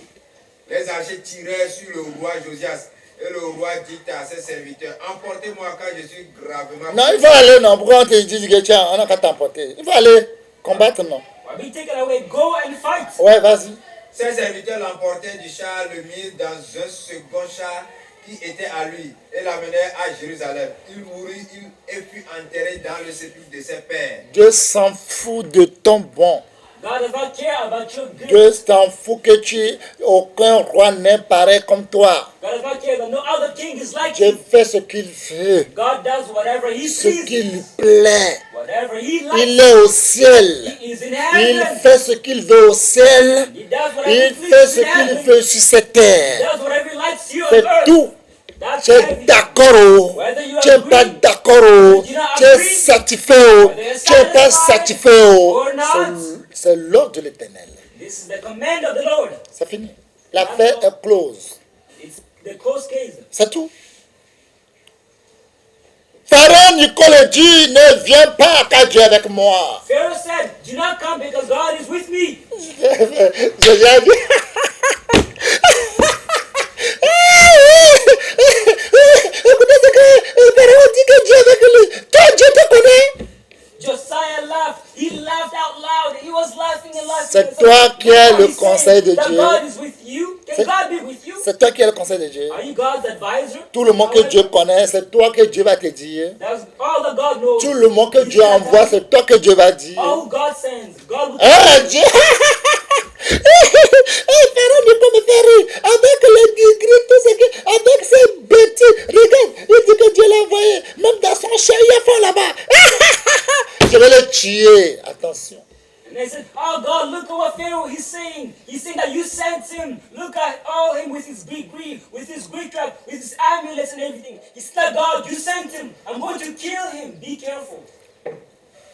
Les archers tirèrent sur le roi Josias. Et le roi dit à ses serviteurs, emportez-moi car je suis gravement... Non, il faut aller, non. Pourquoi on te dit que tiens, on n'a qu'à t'emporter? Il faut aller combattre, non. Be taken away. Go and fight. Ouais, vas-y. Ses serviteurs l'emportèrent du char, le mirent dans un second char qui était à lui et l'amenèrent à Jérusalem. Il mourut et fut enterré dans le sépulcre de ses pères. Dieu s'en fout de ton bon. God does not care about your good. Dieu s'en fout que tu aucun roi n'est pareil comme toi. God does not care that no other king is like Dieu you. fait ce qu'il veut, God does whatever he ce pleases. qui lui plaît. Whatever he Il likes. est au ciel. He is in Il heaven. fait ce qu'il veut au ciel. He does whatever Il he fait pleases ce in qu'il heaven. veut sur cette He terre. does whatever he likes here on C'est earth. tout. That's Tu es everything. d'accord ou Whether you tu n'es pas agree, d'accord ou you don't tu es agree, satisfait ou whether you're tu n'es pas satisfied satisfait ou or not. c'est l'ordre de l'éternel. This is the command of the Lord. C'est fini. L'affaire est close. It's the close case. C'est tout. Pharaon Nicole dit, ne viens pas car Dieu est avec moi. Pharaoh said, do not come because God is with me. Jésus a dit, écoutez ce que Pharaon dit que Dieu est avec lui. Toi, Dieu te connaît. Josiah laughed. He laughed out loud. He was laughing and laughing. C'est and toi said, qui es "What le he said, conseil de that Dieu. God is with you. Can C'est- God be with you? C'est toi qui es le conseil de Dieu. Are you God's advisor? Tout le monde que Dieu connaît, c'est toi que Dieu va te dire. That's all that God knows. Tout le monde que He Dieu said envoie, that c'est toi que Dieu va dire. all who God sends, God will Ah, Dieu! Pharaon ne peut me faire rire. Avec les gris, tout ce que... Avec ces bêtises. Regarde, il dit que Dieu l'a envoyé. Même dans son chariot fort là-bas. Je vais le tuer. Attention. And they said, oh God, look at what Pharaoh he's saying. He's saying that you sent him. Look at all him with his big greed, with his great trap, with his amulets and everything. It's not God, you sent him. I'm going to kill him. Be careful.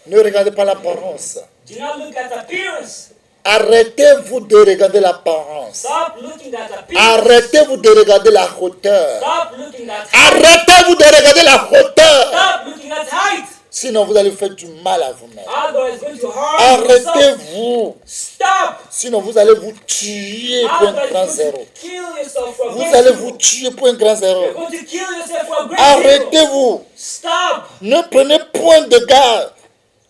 Ne regardez pas l'apparence. Do not look at appearance. Arrêtez-vous de regarder l'apparence. Stop looking at appearance. Arrêtez-vous de regarder la hauteur. Stop looking at height. Arrêtez-vous de regarder la hauteur. Stop looking at height. Sinon, vous allez faire du mal à vous-même. Otherwise, it's going to harm yourself. Arrêtez-vous. Stop. Sinon, vous allez vous tuer pour un Otherwise, grand you're zéro. going to kill yourself for a Vous great allez zero. vous tuer pour un grand You're zéro. going to kill yourself for a great zero. Arrêtez-vous. Stop. Ne prenez point de garde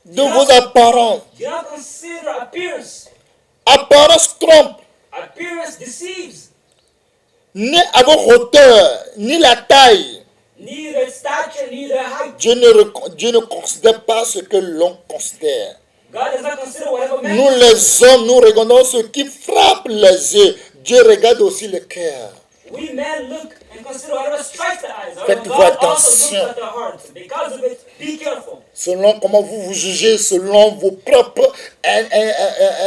de vos apparences. Do not consider appearance. Apparence trompe. Appearance deceives. Ni à vos hauteurs, ni la taille. Neither stature, neither height. Dieu ne considère pas ce que l'on considère. God does not consider whatever man. Nous les hommes, nous regardons ce qui frappe les yeux. Dieu regarde aussi le cœur. We men look and consider whatever strikes the eyes. Faites-vous God also attention. looks at the heart. Because of it, be careful. Selon comment vous vous jugez, selon vos propres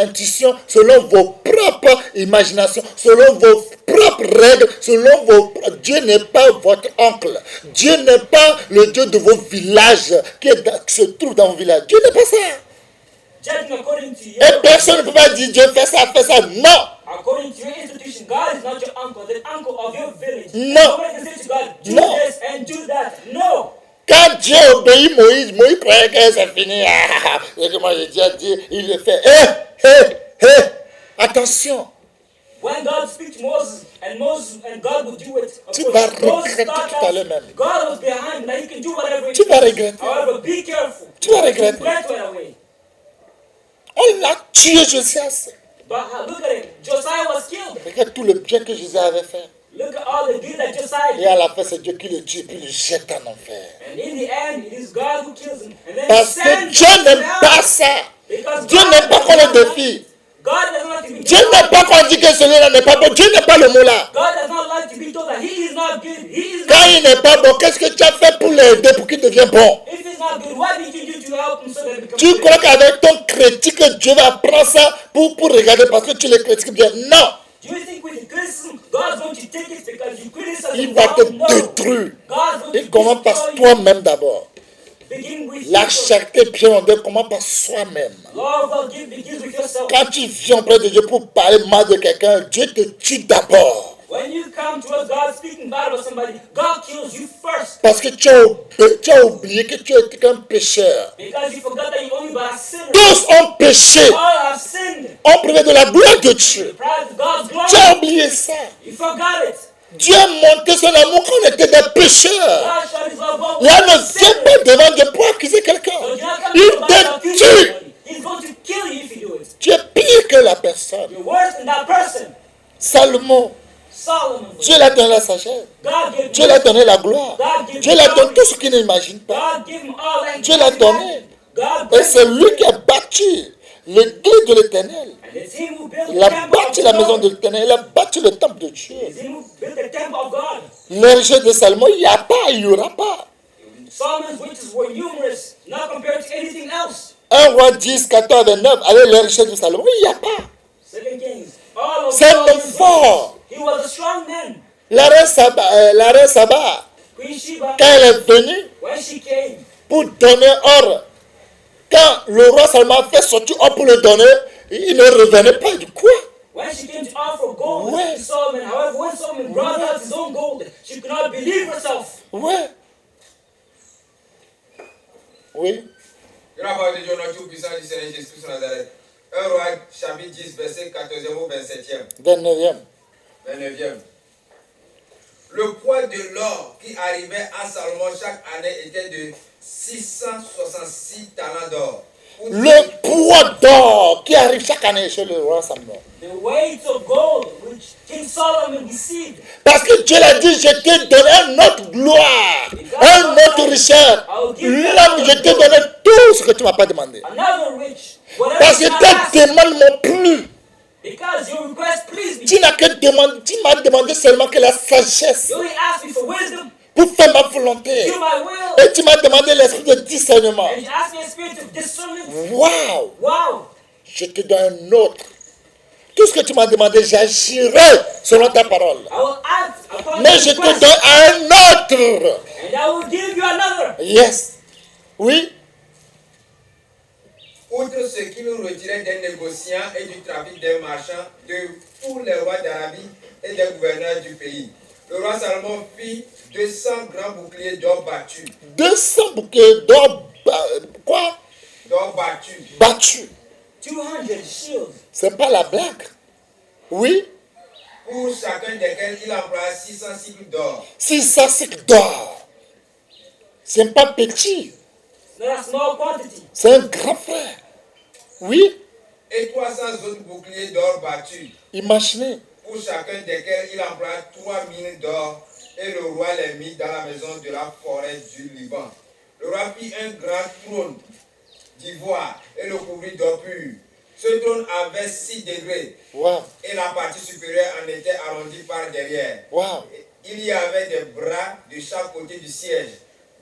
intuitions, selon vos propres imaginations, selon vos propres règles, selon vos... Dieu n'est pas votre oncle. Dieu n'est pas le Dieu de vos villages qui se trouve dans vos villages. Dieu n'est pas ça. Judging according to Et your personne ne peut pas dire Dieu fait ça, fait ça. Non. according to your institution. God is not your uncle, the uncle of your village. No. Nobody can say to God, do No. this and do that. No. Quand Dieu obéit Moïse, Moïse croyait que c'est fini. Ah, et que moi j'ai dit à Dieu, il le fait. Attention. When God speaks to Moses and God will do it. Of Tu course, vas Moses regretter thought tout à l'heure that même. God was behind, that he can do whatever he Tu vas pleases. regretter. However, be careful. Tu vas regretter. Regret right away. On l'a tué, Josias. But look at him. Josiah was killed. Regarde tout le bien que Jésus avait fait. Look at all the good that Josiah Et à did. la fin, c'est Dieu qui le tue et puis le jette en enfer. And in the end, it is God who kills him. And then Parce que sends Dieu him n'aime to pas hell. ça. Because Dieu God n'aime pas does qu'on not le like- défie. God does not like to be Dieu told. n'aime pas qu'on dit que celui-là n'est pas bon. Dieu n'aime pas le mot là. God does not like to be told that he is not good. He is Quand not. il n'est pas bon, qu'est-ce que tu as fait pour l'aider pour qu'il devienne bon? If he's not good, what did you do to help him so that he becomes Tu good? crois qu'avec ton critique, Dieu va prendre ça pour regarder parce que tu le critiques bien? Non. Do you think with criticism, God's going to take it because you criticize Il him? va te No. détruire. God's going Il to commence par destroy you. toi-même d'abord. begin with La you first. charité bien ordonnée commence par soi-même. Law of God begins with yourself. Quand tu viens auprès de Dieu pour parler mal de quelqu'un, Dieu te tue d'abord. When you come towards God speaking bad about somebody, God kills you first. Parce que tu as oublié que tu es qu'un pécheur. Because you forgot that you're only but a sinner. Tous ont péché, All have sinned. ont privé de la gloire de Dieu. Deprived of God's Tu glory. as oublié ça. You forgot it. Dieu a montré son amour quand on était des pécheurs. God showed his love when we Là, were ne viens sinners. pas devant Dieu pour accuser quelqu'un. So you're not Il coming to God to te accuse tue. somebody. He's going to kill you if you do it. Tu es pire que la personne. You're worse than that person. Salomon, Solomon. Dieu l'a donné la sagesse. God gave Dieu l'a donné la gloire. Dieu l'a donné tout ce qu'il n'imagine pas. God gave him all that. Dieu l'a donné. God Et c'est lui qui a bâti l'église de l'éternel. And it's him who built Il the a temple bâti of la maison God. de l'éternel. Il a bâti le temple de Dieu. It's him who built the temple of God. L'érigé de Salomon, il n'y a pas, il n'y aura pas. Solomon's riches were numerous, not compared to anything else. 1 roi 10, 14, 29, avec l'érigé de Salomon, il n'y a pas. Second Kings. All of C'est un homme Solomon's fort. riches. He was a strong man. La reine Saba, Queen Sheba, quand elle est venue when she came, pour donner ordre, quand le roi Salomon fait sortir ordre pour le donner, il ne revenait pas du quoi. when she came to offer gold Ouais. to Solomon, however, when Solomon brought out his own gold, she could not believe herself. Ouais. Oui. Que la parole de Dieu, notre Tout-Puissant du Seigneur Jésus-Christ de Nazareth. 1 roi, chapitre 10, verset 14e au 27e. 29e. 29e. Le poids de l'or qui arrivait à Salomon chaque année était de 666 talents d'or. Le poids d'or qui arrive chaque année chez le roi Salomon. The weight of gold which King Solomon received. Parce que Dieu l'a dit, je t'ai donné une autre gloire, une autre richesse. Là, je t'ai donné tout ce que tu ne m'as pas demandé. Another rich. Whatever Parce que you tes ask, demandes m'ont plu. because your request pleased me. Tu n'as que demandé, tu m'as demandé seulement que la sagesse You only asked me for wisdom, pour faire ma volonté. do my will, Et tu m'as demandé l'esprit de discernement. and you asked me a spirit of discernment. Waouh! Wow. Je te donne un autre. Tout ce que tu m'as demandé, j'agirai selon ta parole. I will act upon Mais your je te request, donne un autre. and I will give you another. Yes. Oui. Outre ce qui nous retirait des négociants et du trafic des marchands de tous les rois d'Arabie et des gouverneurs du pays, le roi Salomon fit 200 grands boucliers d'or battus. 200 bouquets d'or. Quoi? D'or battus. Battu. 200 shields. C'est pas la blague. Oui. Pour chacun desquels il employa 600 cycles d'or. 600 cycles d'or. C'est pas petit. It's not a small quantity. C'est un grand frère. Oui. Et 300 autres boucliers d'or battus. Imaginez. Pour chacun desquels il employa 3 mines d'or. Et le roi les mit dans la maison de la forêt du Liban. Le roi fit un grand trône d'ivoire et le couvrit d'or pur. Ce trône avait 6 degrés Wow. et la partie supérieure en était arrondie par derrière. Wow. Il y avait des bras de chaque côté du siège.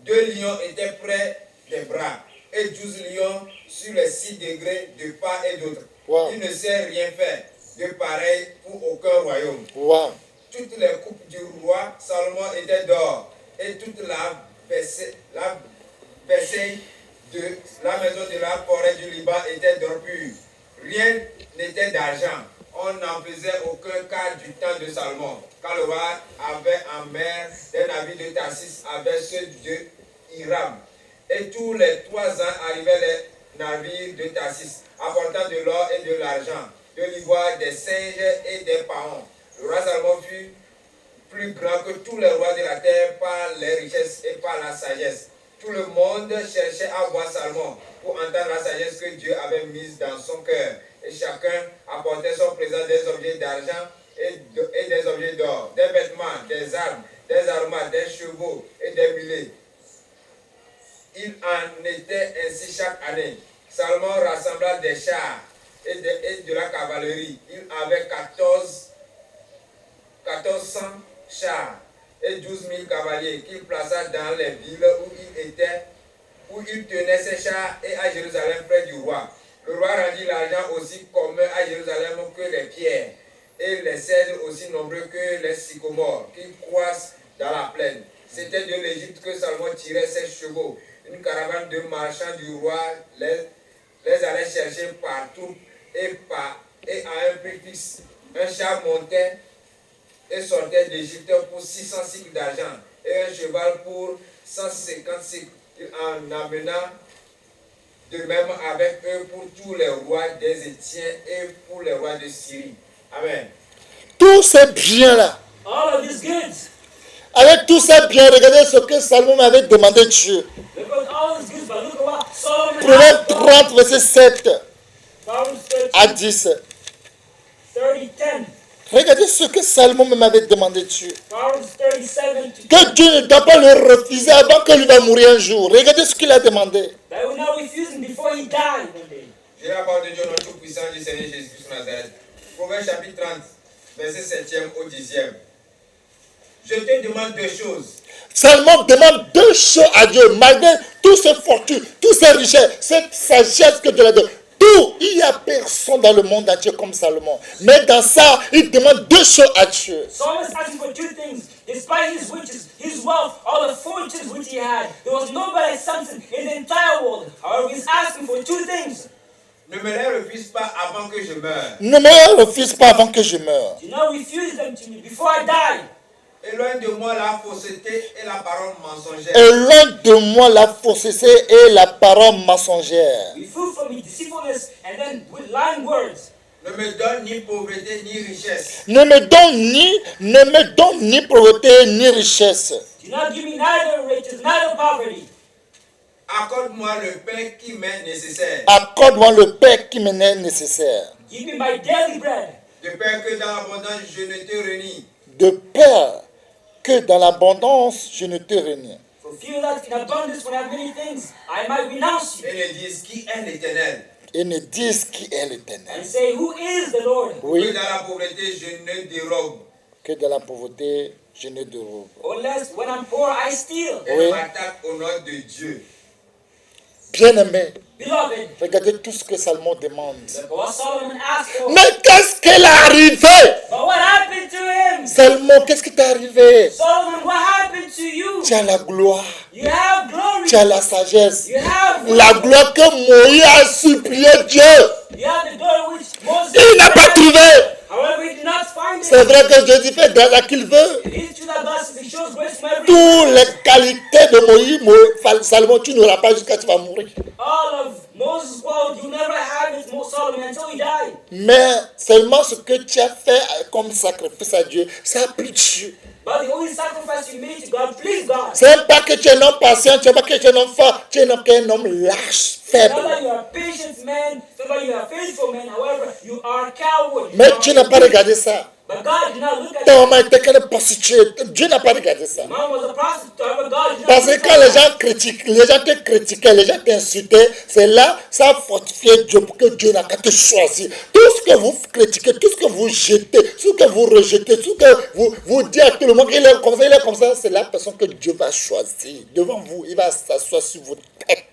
2 lions étaient près des bras et 12 lions sur les 6 degrés de part et d'autre. Wow. Il ne s'est rien fait de pareil pour aucun royaume. Wow. Toutes les coupes du roi Salomon étaient d'or et toute la vaisselle de la maison de la forêt du Liban était d'or pur. Rien n'était d'argent. On n'en faisait aucun cas du temps de Salomon. Quand le roi avait en mer des navires de Tarsis avec ceux de Hiram. Et tous les 3 ans arrivaient les navires de Tarsis, apportant de l'or et de l'argent, de l'ivoire, des singes et des paons. Le roi Salomon fut plus grand que tous les rois de la terre par les richesses et par la sagesse. Tout le monde cherchait à voir Salomon pour entendre la sagesse que Dieu avait mise dans son cœur. Et chacun apportait son présent des objets d'argent et des objets d'or, des vêtements, des armes, des armoires, des chevaux et des mulets. Il en était ainsi chaque année. Salomon rassembla des chars et de la cavalerie. Il avait 1400 chars et 12 000 cavaliers qu'il plaça dans les villes où il tenait ses chars et à Jérusalem près du roi. Le roi rendit l'argent aussi commun à Jérusalem que les pierres et les cèdres aussi nombreux que les sycomores qui croissent dans la plaine. C'était de l'Égypte que Salomon tirait ses chevaux une caravane de marchands du roi les allait chercher partout et à un prix fixe. Un char montait et sortait d'Égypte pour 600 cycles d'argent et un cheval pour 150 cycles. Il en amena de même avec eux pour tous les rois des Étiens et pour les rois de Syrie. Amen. Tous ces biens-là, All of these goods. avec tous ces biens, regardez ce que Salomon avait demandé de Dieu. Look at all these goods, but look at what Solomon Proverbe asked God. 30, verset 7 Proverbs à 13, 10. 10. Regardez ce que Salomon même avait demandé de Dieu. Proverbs 37 to Que Dieu ne doit pas le refuser avant qu'il va mourir un jour. Regardez ce qu'il a demandé. that will not refuse him before he died one day. Je la parole de Dieu, notre Tout-Puissant du Seigneur Jésus-Christ de Nazareth. Proverbe chapitre 30, verset 7e au 10e. Je te demande deux choses. Salomon demande deux choses à Dieu, malgré toutes ses fortunes, toutes ses richesses, cette sagesse que Dieu a donnée. Tout, il n'y a personne dans le monde entier comme Salomon. Mais dans ça, il demande deux choses à Dieu. Solomon is asking for two things. Despite his riches, his wealth, all the fortunes which he had, there was nobody like Samson in the entire world. However, he's asking for two things. Ne me les refuse pas avant que je meure. Ne me refuse pas avant que je meure. Do not refuse them to me before I die. Éloigne de moi la fausseté et la parole mensongère. Éloigne de moi la fausseté et la parole mensongère. Remove from me deceitfulness and then with lying words. Ne me donne ni pauvreté ni richesse. Ne me donne ni pauvreté ni richesse. Do not give me neither riches, neither poverty. Accorde-moi le pain qui m'est nécessaire. Accorde-moi le pain qui m'est nécessaire. Give me my daily bread. De peur que dans l'abondance je ne te renie. De peur que dans l'abondance je ne te renie. For fear that in abundance when I have many things, I might renounce you. Et ne dise qui est l'Éternel. Et ne disent qui est l'Éternel. And say, who is the Lord? Que Oui, dans la pauvreté je ne dérobe. que dans la pauvreté je ne dérobe. Unless when I'm poor, I steal. Et Oui. ne m'attaque au nom de Dieu. Bien-aimé, Beloved, regardez tout ce que Salomon demande. look what Solomon asked for. Mais qu'est-ce qu'il est arrivé? But what happened to him? Salomon, qu'est-ce qui t'est arrivé? Solomon, what happened to you? Tu as la gloire, You have glory. tu as la sagesse. You have La gloire que Moïse a supplié Dieu. You have the glory which Moses. Il n'a pas trouvé. However, he did not find C'est it. vrai que Dieu dit fait grâce à qui il veut. It is true that God he shows grace to everyone. Toutes les qualités de Moïse, Salomon, tu n'auras pas jusqu'à ce que tu vas mourir. All of Moses' quality, you never have it, Solomon, until he died. Mais seulement ce que tu as fait comme sacrifice à Dieu, ça a plu Dieu. But the only sacrifice you made to God pleased God. Ce n'est pas que tu es un homme patient, ce n'est pas que tu es un homme fort, tu es un homme lâche, Not faible. that you are a patient man, not that you are a faithful man, however, you are a coward. Mais tu n'as pas regardé ça. But God did not look at Ta you. maman était qu'elle est prostituée. Dieu n'a pas regardé ça. Mom was a prostitute, however, God did not Parce que look quand at les her. gens critiquent, les gens te critiquaient, les gens t'insultaient, c'est là, ça a fortifié Dieu pour que Dieu n'a qu'à te choisir. Tout ce que vous critiquez, tout ce que vous jetez, tout ce que vous rejetez, tout ce que vous dites à tout le monde qu'il est comme ça, c'est la personne que Dieu va choisir. Devant vous, il va s'asseoir sur votre tête.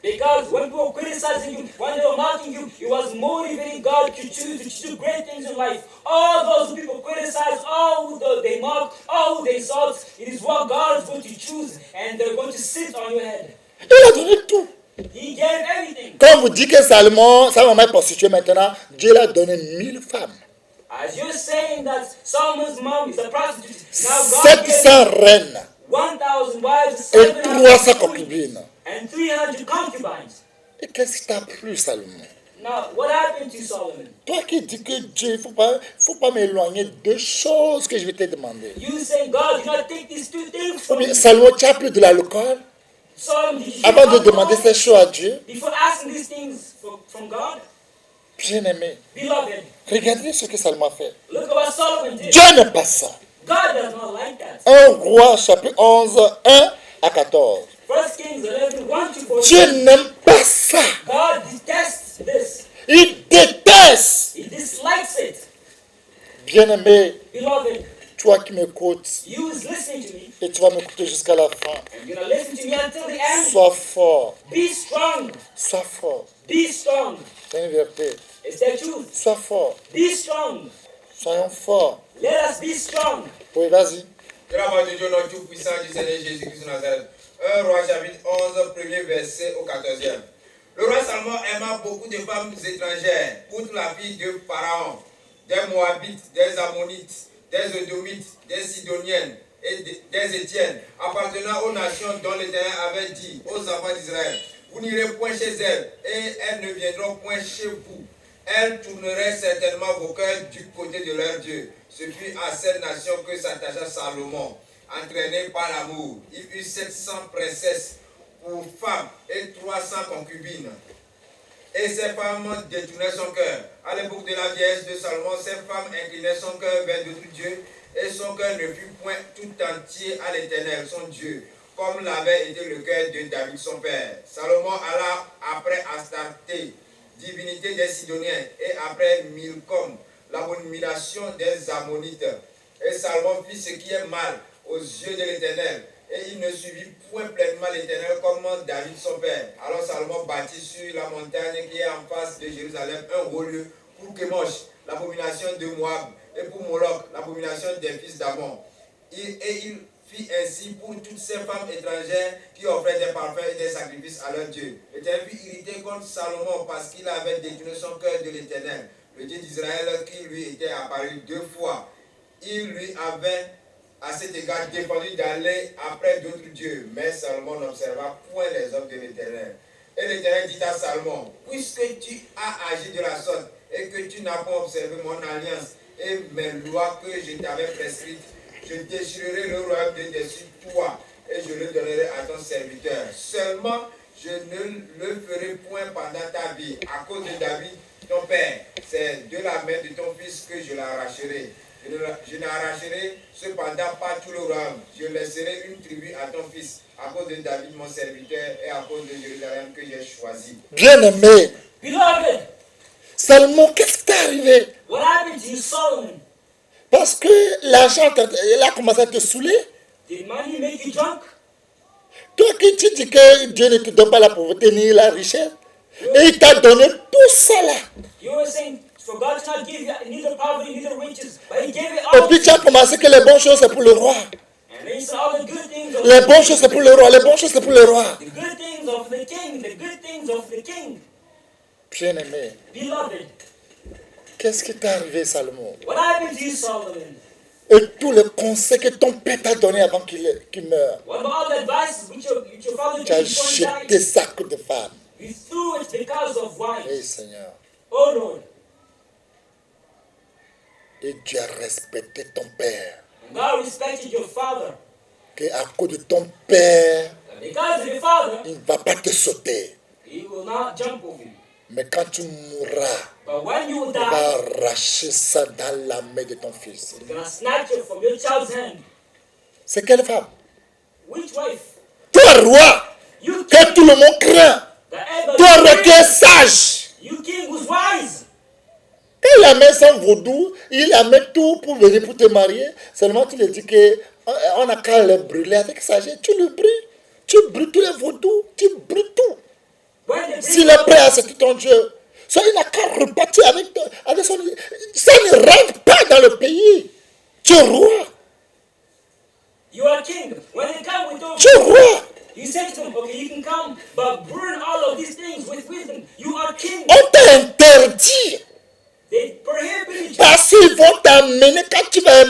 Because when people were criticizing you, when they were mocking you, it was motivating God to choose to do great things in life. All those people criticize, all who they mock, all who they insult, it is what God is going to choose, and they're going to sit on your head. Il a donné tout. He gave everything. Quand vous dites que Salomon, sa maman est prostituée maintenant, Dieu l'a donné 1000 femmes. As you're saying that Solomon's mom is a prostitute, now God gave 700 reines 1,000 wives, et 700 300 concubines. and 300 concubines. Et qu'est-ce qui t'a plu, Salomon? Now, what happened to Solomon? Toi qui dis que Dieu, il ne faut pas m'éloigner de choses que je vais te demander. You say, God, do not take these two things Ou from bien, me. Salomon, tu as pris de l'alcool Solomon, did you avant de drink demander alcohol ces choses à Dieu? before asking these things from God? Bien-aimé, Beloved, regardez ce que Salomon a fait. look at what Solomon did. Dieu n'aime pas ça. God does not like that. 1 Roi, chapitre 11, 1 à 14. 1 Kings 11, 1 to 14. Dieu n'aime pas ça. God detests this. Il déteste. He dislikes it. Bien-aimé, Beloved, toi qui m'écoutes, you is listening to me, et tu vas m'écouter jusqu'à la fin. and you're going to listen to me until the end. Sois fort. Be strong. Sois fort. Be strong. C'est une vérité. It's the truth. Sois fort. Be strong. Soyons forts. Let us be strong. Oui, vas-y. Que la voix de Dieu, notre Tout-Puissant du Seigneur Jésus-Christ de Nazareth. 1 Roi chapitre 11, premier verset au 14e. Le roi Salomon aima beaucoup de femmes étrangères, outre la fille de Pharaon, des Moabites, des Ammonites, des Edomites, des Sidoniennes et des Étiennes, appartenant aux nations dont l'Éternel avait dit aux enfants d'Israël, vous n'irez point chez elles, et elles ne viendront point chez vous. Elles tourneraient certainement vos cœurs du côté de leur Dieu. Ce fut à cette nation que s'attacha Salomon, entraîné par l'amour. Il eut 700 princesses pour femmes et 300 concubines. Et ces femmes détournaient son cœur. À l'époque de la vieillesse de Salomon, ces femmes inclinaient son cœur vers d'autres dieux, et son cœur ne fut point tout entier à l'Éternel, son Dieu, comme l'avait été le cœur de David, son père. Salomon alla après Astarté, divinité des Sidoniens, et après Milcom, l'abomination des Ammonites. Et Salomon fit ce qui est mal aux yeux de l'Éternel, et il ne suivit point pleinement l'Éternel comme David son père. Alors Salomon bâtit sur la montagne qui est en face de Jérusalem un haut lieu pour Kemosh, l'abomination de Moab, et pour Moloch, l'abomination des fils d'Ammon. Et il fit ainsi pour toutes ces femmes étrangères qui offraient des parfums et des sacrifices à leur Dieu. L'Éternel fut irrité contre Salomon parce qu'il avait détourné son cœur de l'Éternel, le Dieu d'Israël qui lui était apparu 2 fois. Il lui avait à cet égard défendu d'aller après d'autres dieux, mais Salomon n'observa point les œuvres de l'Éternel. Et l'Éternel dit à Salomon, puisque tu as agi de la sorte et que tu n'as pas observé mon alliance et mes lois que je t'avais prescrites, je déchirerai le royaume de dessus toi et je le donnerai à ton serviteur. Seulement, je ne le ferai point pendant ta vie, à cause de David, ton père. C'est de la main de ton fils que je l'arracherai. Je n'arracherai cependant pas tout le royaume. Je laisserai une tribu à ton fils, à cause de David, mon serviteur, et à cause de Jérusalem que j'ai choisi. Bien-aimé, Beloved, Salomon, qu'est-ce qui t'est arrivé? what happened to you, Solomon? Parce que l'argent, il a commencé à te saouler. Did money make you drunk? Toi qui tu dis que Dieu ne te donne pas la pauvreté ni la richesse, et il t'a donné tout ça là. You were saying for God to not give you neither poverty, neither riches, but He gave it Et all. puis tu as commencé que les bonnes choses c'est pour le roi. And then you said all the good things of Les bonnes choses c'est pour le roi, les bonnes choses c'est pour le roi. the good things of the king, the good things of the king. Bien-aimé, Beloved, qu'est-ce qui t'est arrivé, Salomon? what happened to you, Solomon? Et tous les conseils que ton père t'a donné avant qu'il meure, What about all the advice which your father tu as gave before he jeté died? ça que de femmes. You threw it because of Oui, wives. Seigneur. Oh Lord. Et Dieu a respecté ton père. And God respected your father. Que à cause de ton père, And because of your father, il ne va pas te sauter. He will not jump over you. Mais quand tu mourras, But when you will il va die, arracher ça dans la main de ton fils. He's gonna snatch it from your child's hand. C'est quelle femme? Which wife? Toi, roi, You que king, tout le monde craint. the head of Toi, roi the qui es sage. You king who's wise. Quand il amène son vaudou, il amène tout pour venir pour te marier. Seulement tu lui dis que on a qu'à le brûler avec sagesse. Tu le brûles. Tu brûles tous les vaudous. Tu brûles tout. When they S'il bring est prêt à accepter ton Dieu, ça il n'a qu'à repartir avec son... Ça ne rentre pas dans le pays. Tu es roi. you are king. When they come with Tu es roi. you say to them, okay, you can come, but burn all of these things with wisdom. You are king. On t'a interdit. They prohibited you. Parce qu'ils vont t'amener, quand tu vas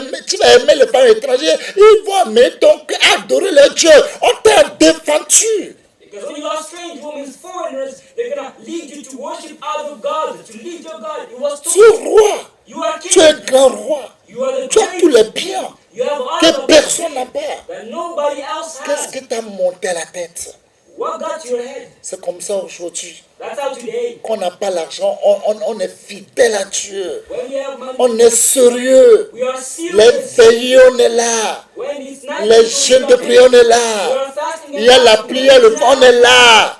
aimer les femmes étrangères, ils vont amener ton cœur à adorer leur Dieu. On t'a défendu. Because when you are strange women, foreigners, they're gonna lead you to worship other gods, to lead your God. It was Tu es roi. you are Tu es king. grand roi. You are the Tu as tous les great. biens You have all que of them personne n'a pas. that nobody else Qu'est-ce has. qui t'a monté à la tête? What got to your head? C'est comme ça aujourd'hui. That's how today, Qu'on n'a pas l'argent, on est fidèle à Dieu. when we have money, On est sérieux. we are Les serious. veillées, on est là. When it's night, Les jeûnes de prière, on est we là. are fasting. Il y a la prière, on est là.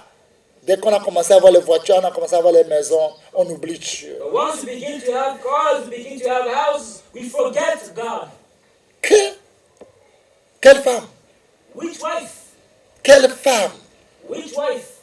Dès qu'on a commencé à avoir les voitures, on a commencé à avoir les maisons, on oublie Dieu. But once we begin to have cars, we begin to have houses, we forget God. Quelle femme? Which wife? Quelle femme? Which wife?